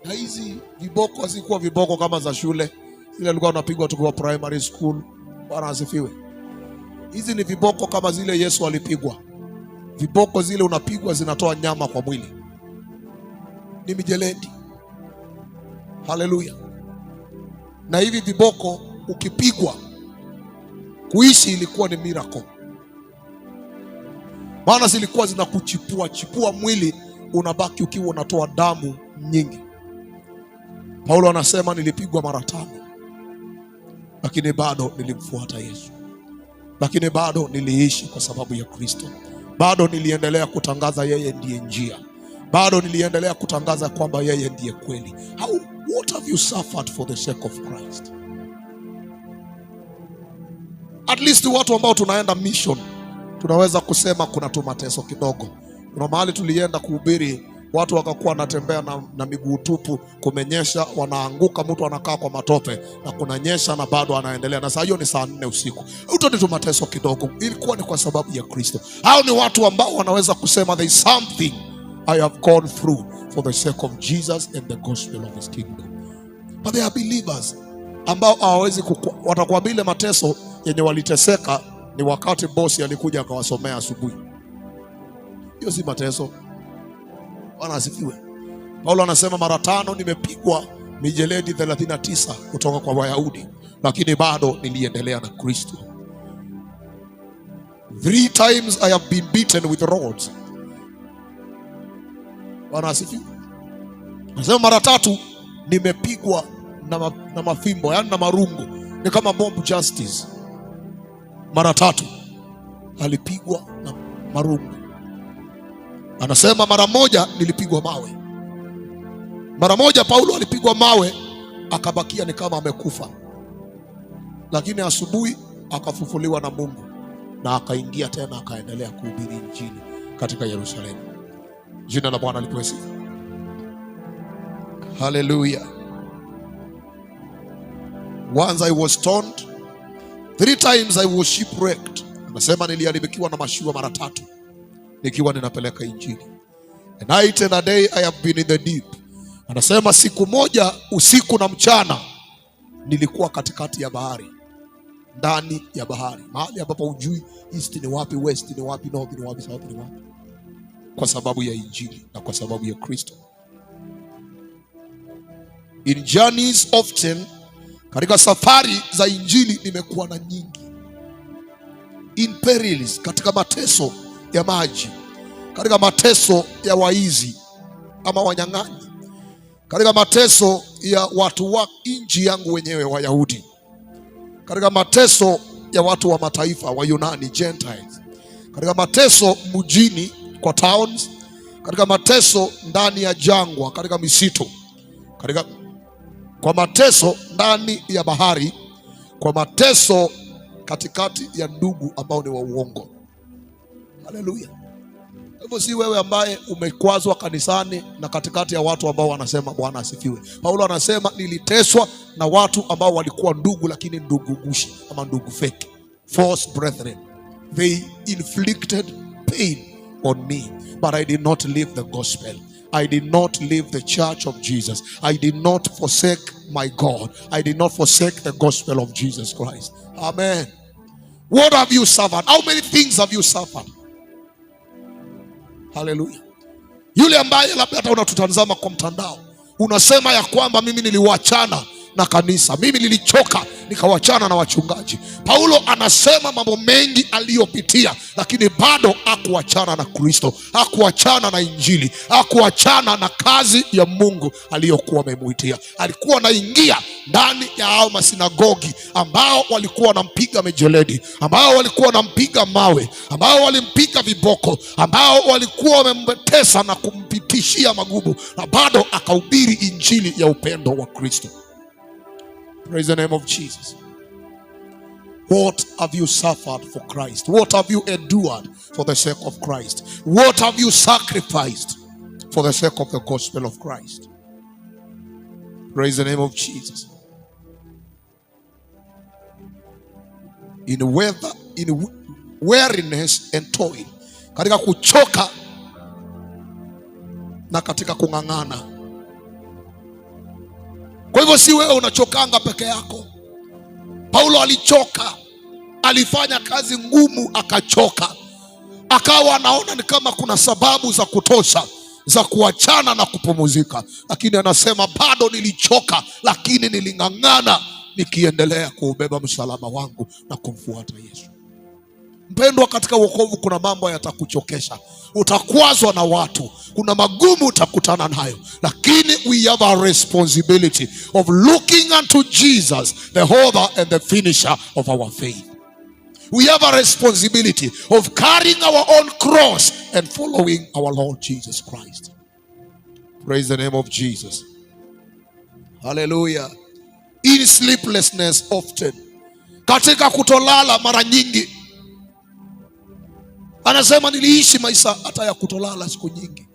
Na hizi viboko hazikuwa viboko kama za shule. Zile alikuwa anapigwa tukiwa primary school. Bwana asifiwe. Hizi ni viboko kama zile Yesu alipigwa. Viboko zile unapigwa zinatoa nyama kwa mwili. Ni mijeledi. Hallelujah. Na hivi viboko ukipigwa, kuishi ilikuwa ni miracle. Maana zilikuwa zinakuchipua mwili, unabaki ukiwa unatoa damu nyingi. Paulo anasema nilipigwa mara 5, lakini bado nilimfuata Yesu. Lakini bado niliishi kwa sababu ya Kristo. Bado niliendelea kutangaza yeye ndiye njia. Bado niliendelea kutangaza kwamba yeye ndiye kweli. What have you suffered for the sake of Christ? At least watu ambao tunaenda mission tunaweza kusema kuna tu mateso kidogo. Kuna mahali tulienda kuhubiri, watu wakakuwa wanatembea na miguu tupu, kumenyesha, wanaanguka, mtu anakaa kwa matope, na kunanyesha na bado anaendelea. Na saa hiyo ni saa 4 usiku. Uto ni tu mateso kidogo. Ilikuwa ni kwa sababu ya Kristo. Hao ni watu ambao wanaweza kusema there is something I have gone through for the sake of Jesus and the gospel of his kingdom. But they are believers ambao hawawezi watakwambia ile mateso yenye waliteseka ni wakati bosi alikuja akawasomea asubuhi. Hiyo si mateso. Bwana asifiwe. Paulo anasema mara 5 nimepigwa mijeledi 39 kutoka kwa Wayahudi, lakini bado niliendelea na Kristo. 3 times I have been beaten with rods. Bwana asifiwe. Anasema mara 3 nimepigwa na mafimbo, yani na marungu. Ni kama mob justice. Mara 3 alipigwa na marungu. Anasema mara 1 nilipigwa mawe. Mara 1 Paulo alipigwa mawe akabakia ni kama amekufa. Lakini asubuhi akafufuliwa na Mungu na akaingia tena akaendelea kuhubiri injili katika Yerusalemu. Jina la Bwana lipewe sifa. Hallelujah. Once I was stoned, 3 times I was shipwrecked. Anasema niliharibikiwa na mashua mara 3 nikiwa ninapeleka injili. A night and a day I have been in the deep. Anasema siku moja usiku na mchana nilikuwa katikati ya bahari, ndani ya bahari, mahali ambapo hujui east ni wapi, west ni wapi, north ni wapi, south ni wapi, kwa sababu ya injili na kwa sababu ya Kristo. In journeys often, katika safari za injili nimekuwa na nyingi. In perils, katika mateso ya maji, katika mateso ya waizi ama wanyang'anyi, katika mateso ya watu wa nchi yangu wenyewe Wayahudi, katika mateso ya watu wa mataifa wa Yunani, Gentiles, katika mateso mjini kwa towns, katika mateso ndani ya jangwa, katika misitu, kwa mateso ndani ya bahari, kwa mateso katikati ya ndugu ambao ni wa uongo. Haleluya. Hivyo si wewe ambaye umekwazwa kanisani na katikati ya watu ambao wanasema Bwana asifiwe. Paulo anasema niliteswa na watu ambao walikuwa ndugu lakini ndugu gushi ama ndugu fake, false brethren. They inflicted pain on me, but I did not leave the gospel. I did not leave the church of Jesus. I did not forsake my God. I did not forsake the gospel of Jesus Christ. Amen. What have you suffered? How many things have you suffered? Hallelujah. Yule ambaye labda hata unatutazama kwa mtandao, unasema ya kwamba mimi niliwachana na kanisa, mimi nilichoka nikawachana na wachungaji. Paulo anasema mambo mengi aliyopitia, lakini bado hakuachana na Kristo, hakuachana na Injili, hakuachana na kazi ya Mungu aliyokuwa amemuitia. Alikuwa anaingia ndani ya hao masinagogi ambao walikuwa wanampiga mijeledi, ambao walikuwa wanampiga mawe, ambao walimpiga viboko, ambao walikuwa wamemtesa na kumpitishia magumu, na bado akahubiri Injili ya upendo wa Kristo. Praise the name of Jesus. What have you suffered for Christ? What have you endured for the sake of Christ? What have you sacrificed for the sake of the gospel of Christ? Praise the name of Jesus. In weariness and toil, katika kuchoka na katika kung'ang'ana. Kwa hivyo si wewe unachokanga peke yako. Paulo alichoka, alifanya kazi ngumu akachoka, akawa anaona ni kama kuna sababu za kutosha za kuachana na kupumzika, lakini anasema bado nilichoka, lakini niling'ang'ana nikiendelea kuubeba msalaba wangu na kumfuata Yesu. Mpendwa, katika wokovu kuna mambo yatakuchokesha, utakwazwa na watu, kuna magumu utakutana nayo, lakini we have a responsibility of looking unto Jesus, the author and the finisher of our faith. We have a responsibility of carrying our own cross and following our Lord Jesus Christ. Praise the name of Jesus. Hallelujah. In sleeplessness often, katika kutolala mara nyingi. Anasema niliishi maisha hata ya kutolala siku nyingi.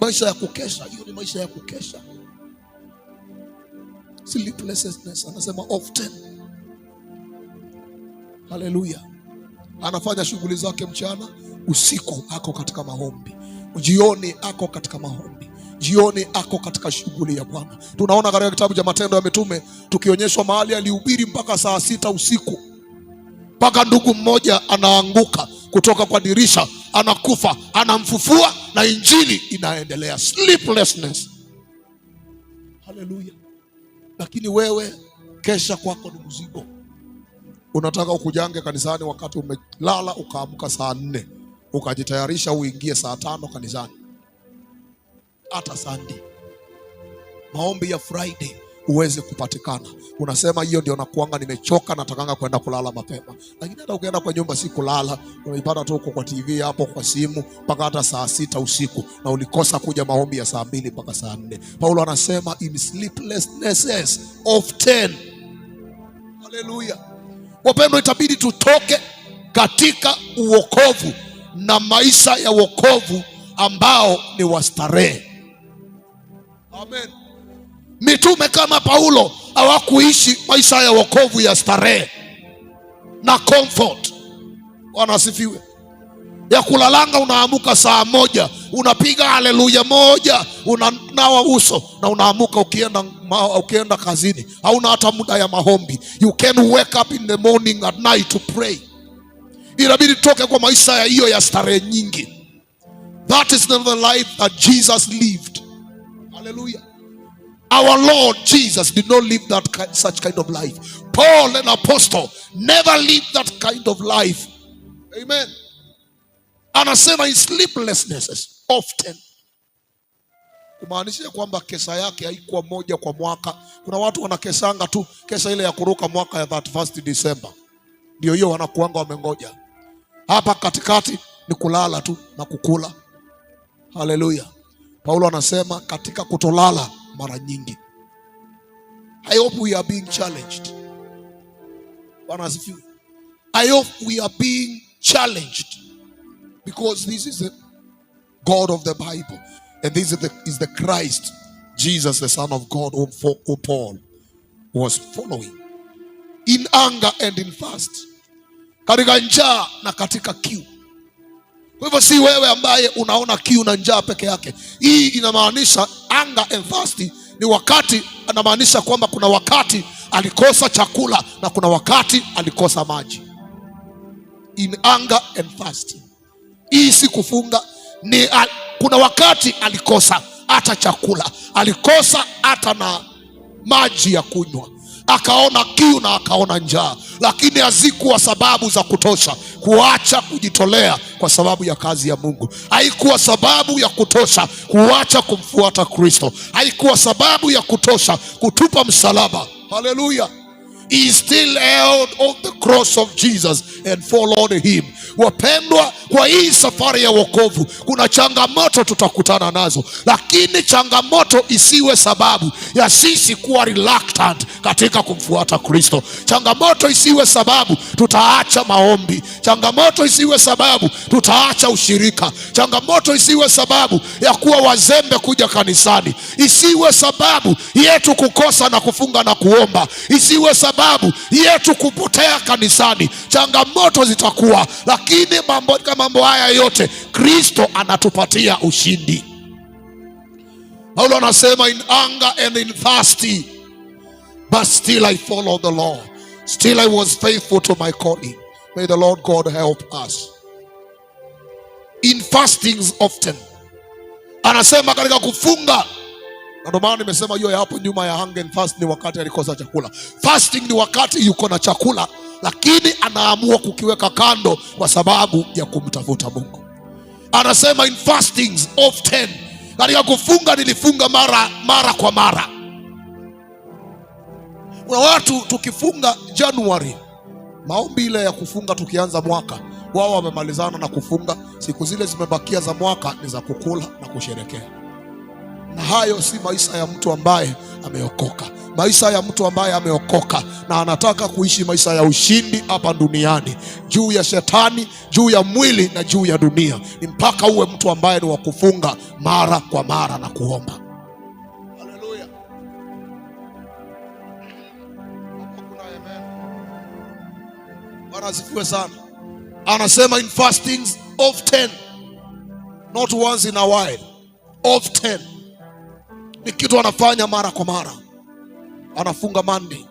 Maisha ya kukesha, hiyo ni maisha ya kukesha. Sleeplessness, anasema often. Hallelujah. Anafanya shughuli zake mchana, usiku ako katika maombi, jioni ako katika maombi, jioni ako katika shughuli ya Bwana. Tunaona katika kitabu cha Matendo ya Mitume tukionyeshwa mahali alihubiri mpaka saa 6 usiku, mpaka ndugu mmoja anaanguka kutoka kwa dirisha, anakufa, anamfufua na injili inaendelea. Sleeplessness. Hallelujah. Lakini wewe kesha kwako ni mzigo. Unataka ukujange kanisani wakati umelala, ukaamka saa 4, ukajitayarisha uingie saa 5 kanisani, hata Sunday maombi ya Friday uweze kupatikana. Unasema hiyo ndio nakuanga nimechoka, natakanga kwenda kulala mapema. Lakini hata ukienda kwa nyumba si kulala, unaipata tu kwa TV hapo kwa simu mpaka hata saa 6 usiku, na ulikosa kuja maombi ya saa 2 mpaka saa 4. Paulo anasema in sleeplessnesses often. Hallelujah. Wapendwa, itabidi tutoke katika uokovu na maisha ya wokovu ambao ni wa starehe. Amen. Mitume kama Paulo hawakuishi maisha ya wokovu ya starehe na comfort. Bwana asifiwe. Ya kulalanga, unaamuka saa 1, unapiga haleluya 1, unanawa uso na unaamuka ukienda kazini. Hauna hata muda ya maombi. You can wake up in the morning at night to pray. Inabidi toke kwa maisha ya hiyo ya starehe nyingi. That is not the life that Jesus lived. Hallelujah. Our Lord Jesus did not live such kind of life. Paul, an apostle, never lived that kind of life. Amen. Anasema in sleeplessnesses often. Kumaanisha kwamba kesa yake haikuwa moja kwa mwaka. Kuna watu wanakesanga tu kesa ile ya kuruka mwaka ya 31st December. ndio hiyo wanakuanga wamengoja. Hapa katikati ni kulala tu na kukula. Haleluya. Paulo anasema katika kutolala mara nyingi. I hope we are being challenged. Bwana asifiwe. I hope we are being challenged, because this is the God of the Bible, and this is the Christ, Jesus, the Son of God, whom Paul was following in anger and in fast, katika njaa na katika kiu. Kwa hivyo si wewe ambaye unaona kiu na njaa peke yake. Hii inamaanisha anger and fast ni wakati, anamaanisha kwamba kuna wakati alikosa chakula na kuna wakati alikosa maji. In anger and fasting. Hii si kufunga, ni kuna wakati alikosa hata chakula, alikosa hata na maji ya kunywa, akaona kiu na akaona njaa, lakini hazikuwa sababu za kutosha kuacha kujitolea kwa sababu ya kazi ya Mungu. Haikuwa sababu ya kutosha kuacha kumfuata Kristo. Haikuwa sababu ya kutosha kutupa msalaba. Hallelujah. He still held on the cross of Jesus and followed him. Wapendwa, kwa hii safari ya wokovu kuna changamoto tutakutana nazo, lakini changamoto isiwe sababu ya sisi kuwa reluctant katika kumfuata Kristo. Changamoto isiwe sababu tutaacha maombi. Changamoto isiwe sababu tutaacha ushirika. Changamoto isiwe sababu ya kuwa wazembe kuja kanisani. Isiwe sababu yetu kukosa na kufunga na kuomba. Isiwe sababu yetu kupotea kanisani. Changamoto zitakuwa, lakini mambo haya yote Kristo anatupatia ushindi. Paulo anasema in anger and in fasting, but still I follow the Lord. Still I was faithful to my calling. May the Lord God help us. In fastings often. Anasema katika kufunga. Ndio maana nimesema hiyo ya hapo nyuma ya hunger and fast ni wakati alikosa chakula. Fasting ni wakati yuko na chakula, lakini anaamua kukiweka kando kwa sababu ya kumtafuta Mungu. Anasema in fastings often. Katika kufunga nilifunga mara kwa mara. Kuna watu tukifunga Januari, maombi ile ya kufunga tukianza mwaka, wao wamemalizana na kufunga. Siku zile zimebakia za mwaka ni za kukula na kusherekea. Na hayo si maisha ya mtu ambaye ameokoka. Maisha ya mtu ambaye ameokoka na anataka kuishi maisha ya ushindi hapa duniani, juu ya shetani, juu ya mwili na juu ya dunia, ni mpaka uwe mtu ambaye ni wa kufunga mara kwa mara na kuomba. Haleluya. Bwana asifiwe sana. Anasema in fastings often, not once in a while. Often ni kitu anafanya mara kwa mara. Anafunga Monday,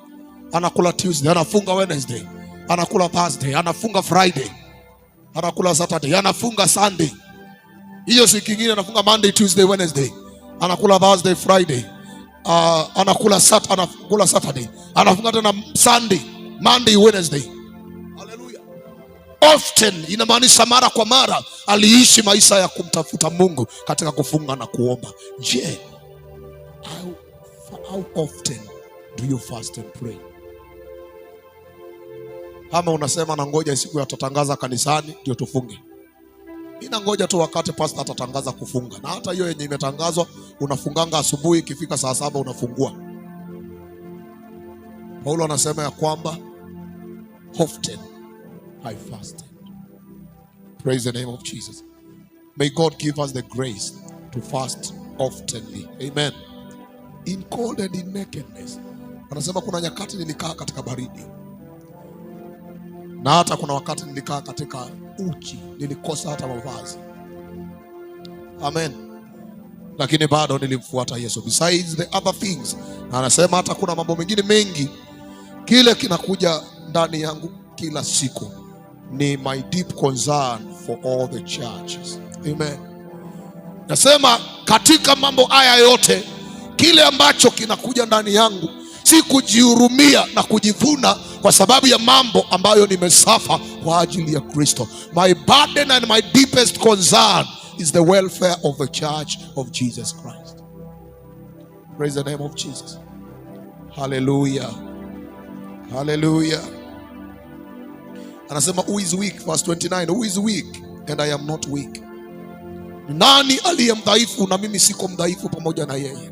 anakula Tuesday, anafunga Wednesday, anakula Thursday, anafunga Friday, anakula Saturday, anafunga Sunday. Hiyo siku nyingine anafunga Monday, Tuesday, Wednesday, anakula Thursday, Friday, anakula Saturday, anafunga tena Sunday, Monday, Wednesday. Hallelujah. Often inamaanisha mara kwa mara aliishi maisha ya kumtafuta Mungu katika kufunga na kuomba. Je, how often do you fast and pray? Kama unasema na ngoja siku atatangaza kanisani ndio tufunge. Mimi ngoja tu wakati pastor atatangaza kufunga. Na hata hiyo yenye imetangazwa unafunganga asubuhi, ikifika saa 7 unafungua. Paulo anasema ya kwamba often I fasted. Praise the name of Jesus. May God give us the grace to fast oftenly. Amen. In cold and in nakedness. Anasema kuna nyakati nilikaa katika baridi, na hata kuna wakati nilikaa katika uchi, nilikosa hata mavazi. Amen. Lakini bado nilimfuata Yesu. Besides the other things. Na anasema hata kuna mambo mengine mengi, kile kinakuja ndani yangu kila siku ni my deep concern for all the churches. Amen. Nasema katika mambo haya yote, kile ambacho kinakuja ndani yangu si kujihurumia na kujivuna kwa sababu ya mambo ambayo nimesafa kwa ajili ya Kristo. My burden and my deepest concern is the welfare of the church of Jesus Christ. Praise the name of Jesus. Hallelujah. Hallelujah. Anasema who is weak, verse 29, who is weak and I am not weak? Nani aliye mdhaifu na mimi siko mdhaifu pamoja na yeye?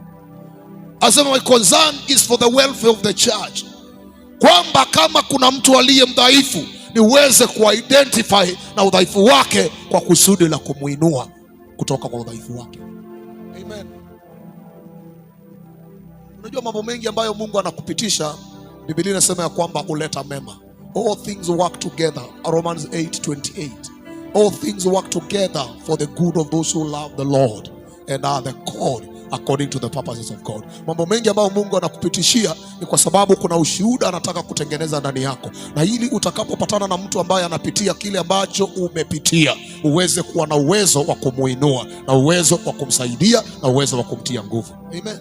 Anasema my concern is for the welfare of the church, kwamba kama kuna mtu aliye mdhaifu niweze kuidentify na udhaifu wake kwa kusudi la kumuinua kutoka kwa udhaifu wake. Amen. Unajua mambo mengi ambayo Mungu anakupitisha, Biblia inasema ya kwamba huleta mema. All things work together, Romans 8:28. All things work together for the good of those who love the Lord and are the called according to the purposes of God. Mambo mengi ambayo Mungu anakupitishia ni kwa sababu kuna ushuhuda anataka kutengeneza ndani yako, na ili utakapopatana na mtu ambaye anapitia kile ambacho umepitia, uweze kuwa na uwezo wa kumuinua na uwezo wa kumsaidia na uwezo wa kumtia nguvu. Amen.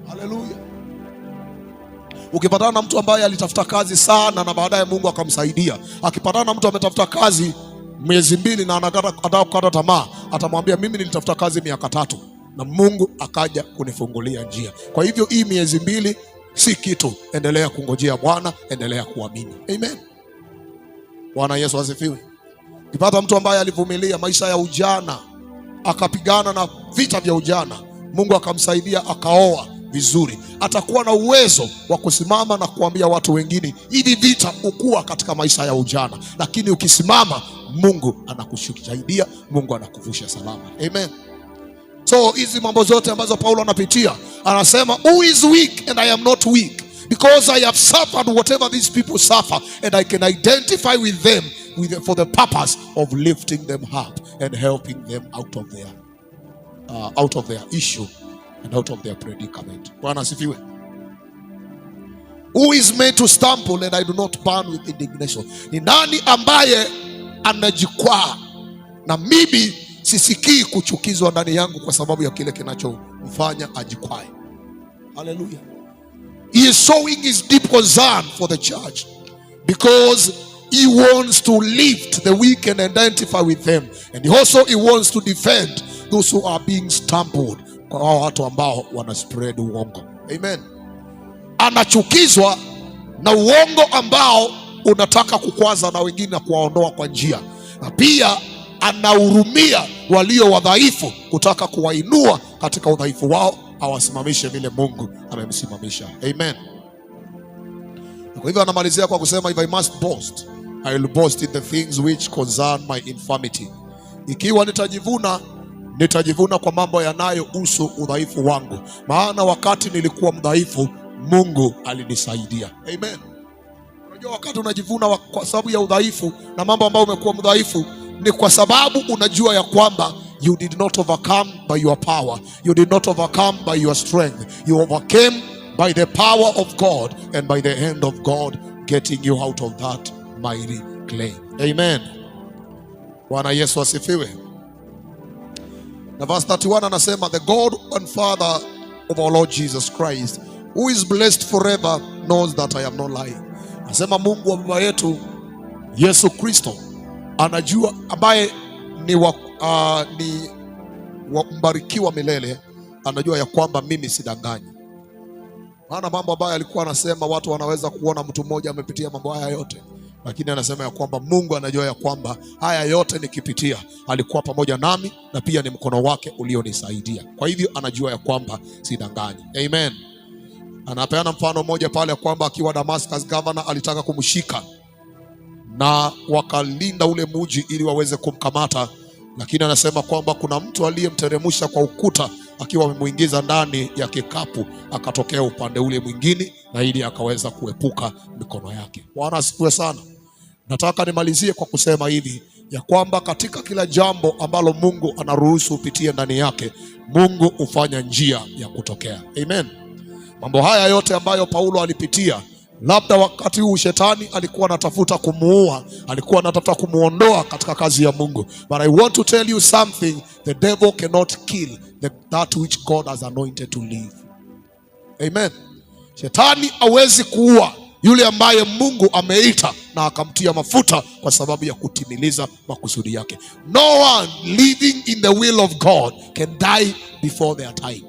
Hallelujah. Ukipatana na mtu ambaye alitafuta kazi sana na baadaye Mungu akamsaidia, akipatana na mtu ametafuta kazi miezi 2 na anataka kukata tamaa, atamwambia mimi nilitafuta kazi miaka 3 na Mungu akaja kunifungulia njia. Kwa hivyo hii miezi 2 si kitu. Endelea kungojea Bwana, endelea kuamini. Amen. Bwana Yesu asifiwe. Ukipata mtu ambaye alivumilia maisha ya ujana, akapigana na vita vya ujana, Mungu akamsaidia akaoa vizuri, atakuwa na uwezo wa kusimama na kuambia watu wengine hivi vita ukua katika maisha ya ujana, lakini ukisimama Mungu anakusaidia, Mungu anakuvusha salama. Amen. So hizi mambo zote ambazo Paulo anapitia, anasema who is weak and I am not weak, because I have suffered whatever these people suffer and I can identify with them for the purpose of lifting them up and helping them out of their issue and out of their predicament. Bwana asifiwe. Who is made to stumble and I do not burn with indignation? Ni nani ambaye anajikwaa na mimi sisikii kuchukizwa ndani yangu kwa sababu ya kile kinachomfanya ajikwae? Hallelujah. He is showing his deep concern for the church because he wants to lift the weak and identify with them, and also he wants to defend those who are being stumbled, kwa watu ambao wana spread uongo. Amen. Anachukizwa na uongo ambao unataka kukwaza na wengine na kuwaondoa kwa njia, na pia anahurumia walio wadhaifu, kutaka kuwainua katika udhaifu wao, awasimamishe vile Mungu amemsimamisha. Amen. Kwa hivyo anamalizia kwa kusema if I must boast, I will boast in the things which concern my infirmity. Ikiwa nitajivuna kwa mambo yanayohusu udhaifu wangu, maana wakati nilikuwa mdhaifu Mungu alinisaidia. Amen. Unajua wakati unajivuna kwa sababu ya udhaifu na mambo ambayo umekuwa mdhaifu, ni kwa sababu unajua ya kwamba you did not overcome by your power, you did not overcome by your strength, you overcame by the power of God and by the hand of God getting you out of that mighty clay. Amen. Bwana Yesu asifiwe. Na verse 31 anasema the God and Father of our Lord Jesus Christ, who is blessed forever, knows that I am not lying. Anasema Mungu wa baba yetu Yesu Kristo anajua, ambaye ni mbarikiwa milele, anajua ya kwamba mimi sidanganyi. Maana mambo ambayo alikuwa anasema, watu wanaweza kuona mtu mmoja amepitia mambo haya yote, lakini anasema ya kwamba Mungu anajua ya kwamba haya yote nikipitia alikuwa pamoja nami, na pia ni mkono wake ulionisaidia. Kwa hivyo anajua ya kwamba sidanganyi. Amen. Anapeana mfano mmoja pale kwamba akiwa Damascus, governor alitaka kumshika na wakalinda ule mji ili waweze kumkamata, lakini anasema kwamba kuna mtu aliyemteremusha kwa ukuta akiwa amemuingiza ndani ya kikapu, akatokea upande ule mwingine na ili akaweza kuepuka mikono yake. Bwana asifiwe sana. Nataka nimalizie kwa kusema hivi ya kwamba katika kila jambo ambalo Mungu anaruhusu upitie ndani yake, Mungu hufanya njia ya kutokea. Amen. Mambo haya yote ambayo Paulo alipitia, labda wakati huu shetani alikuwa anatafuta kumuua, alikuwa anatafuta kumuondoa katika kazi ya Mungu. But I want to tell you something, the devil cannot kill that which God has anointed to live. Amen. Shetani hawezi kuua yule ambaye Mungu ameita na akamtia mafuta kwa sababu ya kutimiliza makusudi yake. No one living in the will of God can die before their time.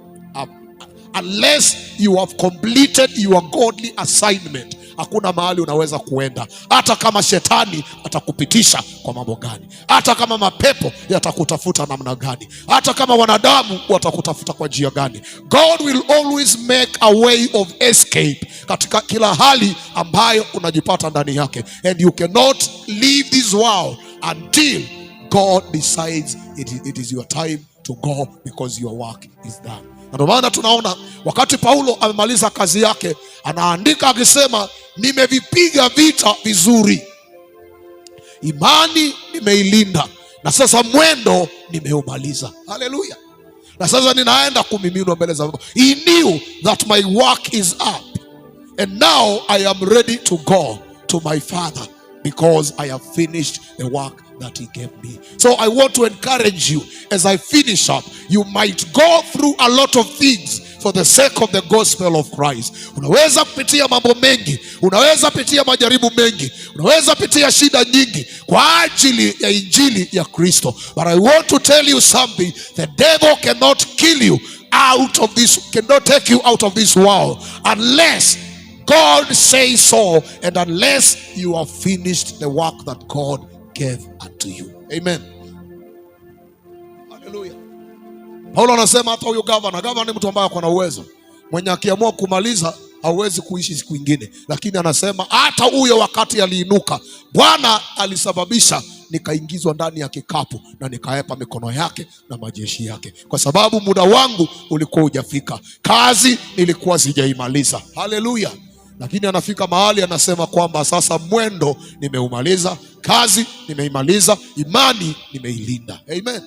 Unless you have completed your godly assignment, hakuna mahali unaweza kuenda, hata kama shetani atakupitisha kwa mambo gani, hata kama mapepo yatakutafuta namna gani, hata kama wanadamu watakutafuta kwa njia gani. God will always make a way of escape katika kila hali ambayo unajipata ndani yake. And you cannot leave this world until God decides it is your time to go, because your work is done. Na ndio maana tunaona wakati Paulo amemaliza kazi yake, anaandika akisema, nimevipiga vita vizuri, imani nimeilinda, na sasa mwendo nimeumaliza. Haleluya. Na sasa ninaenda kumiminwa mbele za Mungu. He knew that my work is up, and now I am ready to go to my Father, because I have finished the work that He gave me. So I want to encourage you, as I finish up, you might go through a lot of things for the sake of the gospel of Christ. Unaweza pitia mambo mengi, unaweza pitia majaribu mengi, unaweza pitia shida nyingi kwa ajili ya injili ya Kristo. But I want to tell you something, the devil cannot kill you out of this, cannot take you out of this world unless God says so, and unless you have finished the work that God gave unto you. Amen. Hallelujah. Paulo anasema hata huyo gavana ni mtu ambaye ako na uwezo, mwenye akiamua kumaliza hawezi kuishi siku nyingine. Lakini anasema hata huyo wakati aliinuka, Bwana alisababisha nikaingizwa ndani ya kikapu na nikaepa mikono yake na majeshi yake, kwa sababu muda wangu ulikuwa hujafika, kazi nilikuwa sijaimaliza. Haleluya. Lakini anafika mahali anasema kwamba sasa mwendo nimeumaliza, kazi nimeimaliza, imani nimeilinda. Amen.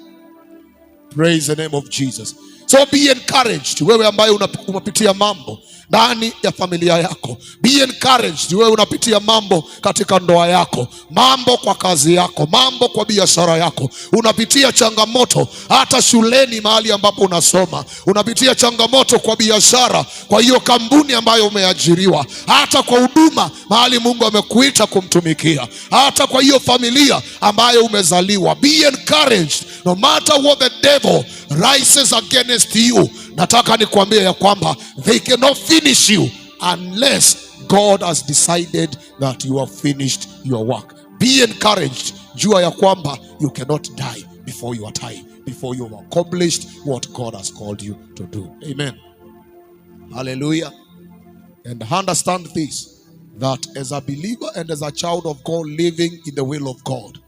Praise the name of Jesus. So be encouraged, wewe ambaye unapitia mambo ndani ya familia yako. Be encouraged, wewe unapitia mambo katika ndoa yako, mambo kwa kazi yako, mambo kwa biashara yako. Unapitia changamoto hata shuleni mahali ambapo unasoma. Unapitia changamoto kwa biashara, kwa hiyo kampuni ambayo umeajiriwa, hata kwa huduma mahali Mungu amekuita kumtumikia, hata kwa hiyo familia ambayo umezaliwa. Be encouraged, no matter what the devil rises against you. Nataka nikwambie ya kwamba they cannot finish you unless God has decided that you have finished your work. Be encouraged. Jua ya kwamba you cannot die before your time, before you have accomplished what God has called you to do. Amen. Hallelujah. And understand this, that as a believer and as a child of God living in the will of God,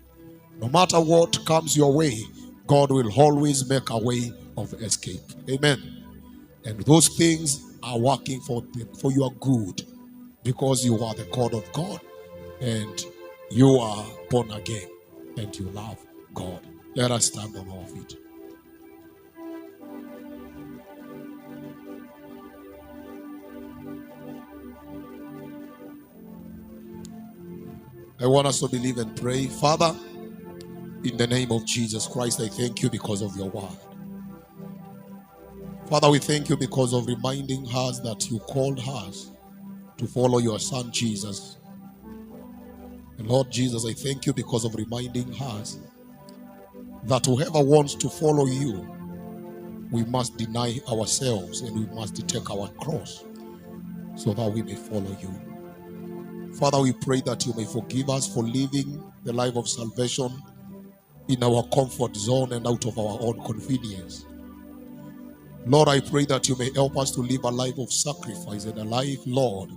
no matter what comes your way, God will always make a way of escape. Amen. And those things are working for your good, because you are the God of God and you are born again and you love God. Let us stand on our feet. I want us to believe and pray. Father, in the name of Jesus Christ, I thank you because of your word. Father, we thank you because of reminding us that you called us to follow your Son Jesus. And Lord Jesus, I thank you because of reminding us that whoever wants to follow you, we must deny ourselves and we must take our cross so that we may follow you. Father, we pray that you may forgive us for living the life of salvation in our comfort zone and out of our own convenience. Lord, I pray that you may help us to live a life of sacrifice and a life, Lord,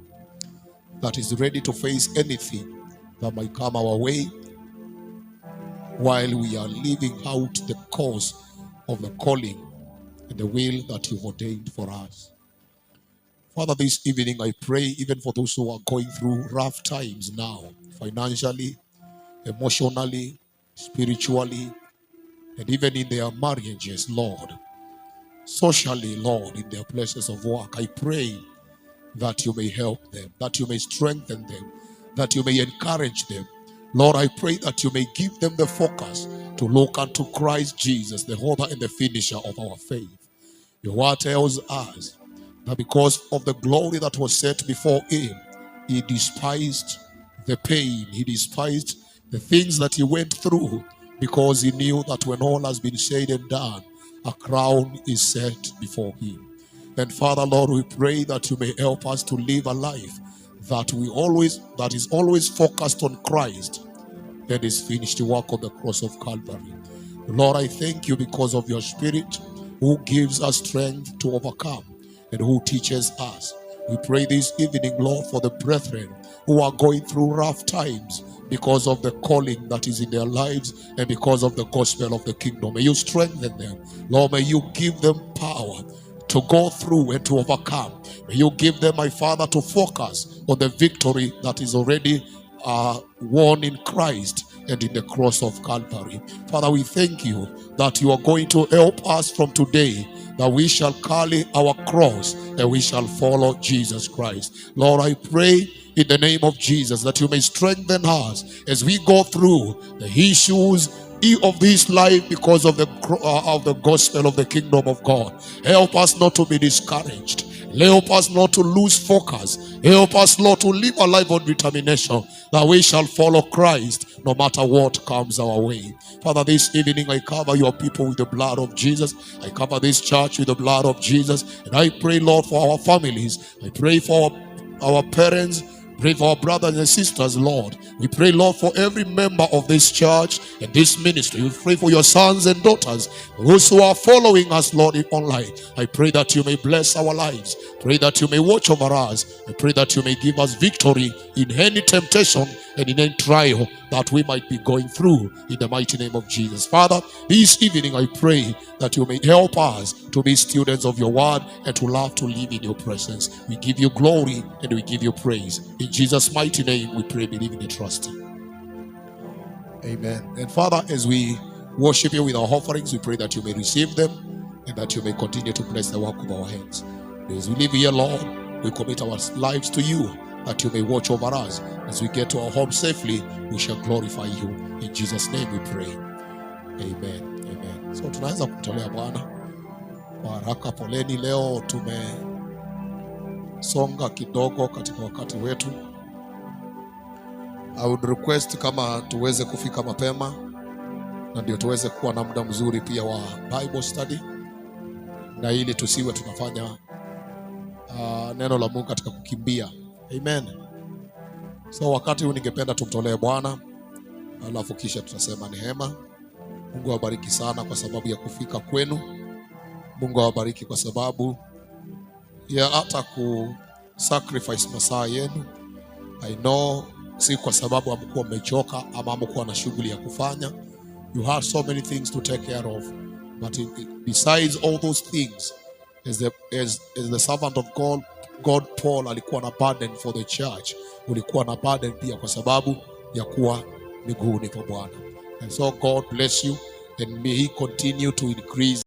that is ready to face anything that might come our way while we are living out the course of the calling and the will that you've ordained for us. Father, this evening I pray even for those who are going through rough times now, financially, emotionally, spiritually, and even in their marriages, Lord. Socially, Lord, in their places of work, I pray that you may help them, that you may strengthen them, that you may encourage them. Lord, I pray that you may give them the focus to look unto Christ Jesus, the author and the finisher of our faith. Your word tells us that because of the glory that was set before him, he despised the pain, he despised the things that he went through, because he knew that when all has been said and done, a crown is set before him. And Father, Lord, we pray that you may help us to live a life that is always focused on Christ and his finished work on the cross of Calvary. Lord, I thank you because of your Spirit who gives us strength to overcome and who teaches us. We pray this evening, Lord, for the brethren who are going through rough times because of the calling that is in their lives and because of the gospel of the kingdom. May you strengthen them. Lord, may you give them power to go through and to overcome. May you give them, my Father, to focus on the victory that is already won in Christ and in the cross of Calvary. Father, we thank you that you are going to help us from today, that we shall carry our cross and we shall follow Jesus Christ. Lord, I pray in the name of Jesus that you may strengthen us as we go through the issues of this life because of the gospel of the kingdom of God. Help us not to be discouraged. Help us not to lose focus. Help us, Lord, to live a life of determination that we shall follow Christ no matter what comes our way. Father, this evening I cover your people with the blood of Jesus. I cover this church with the blood of Jesus. And I pray, Lord, for our families. I pray for our parents. Pray for our brothers and sisters, Lord. We pray, Lord, for every member of this church and this ministry. We pray for your sons and daughters, those who are following us, Lord, online. I pray that you may bless our lives. Pray that you may watch over us. I pray that you may give us victory in any temptation and in any trial that we might be going through, in the mighty name of Jesus. Father, this evening I pray that you may help us to be students of your word and to love to live in your presence. We give you glory and we give you praise. In Jesus' mighty name we pray, believing and trusting. Amen. And Father, as we worship you with our offerings, we pray that you may receive them and that you may continue to bless the work of our hands. As we live here, Lord, we commit our lives to you, that you may watch over us. As we get to our home safely, we shall glorify you. In Jesus' name we pray. Amen. Amen. So tunaweza kumtolea Bwana kwa haraka. Poleni, leo tumesonga kidogo katika wakati wetu. I would request kama tuweze kufika mapema, na ndio tuweze kuwa na muda mzuri pia wa Bible study, na ili tusiwe tunafanya neno la Mungu katika kukimbia. Amen. So wakati huu ningependa tumtolee Bwana, alafu kisha tutasema neema. Mungu awabariki sana kwa sababu ya kufika kwenu. Mungu awabariki kwa sababu ya hata sacrifice masaa yenu. I know si kwa sababu hamkuwa mmechoka ama hamkuwa na shughuli ya kufanya. You have so many things to take care of. But besides all those things, as the servant of God Paul alikuwa na burden for the church, ulikuwa na burden pia kwa sababu ya kuwa miguuni pa Bwana. And so God bless you and may he continue to increase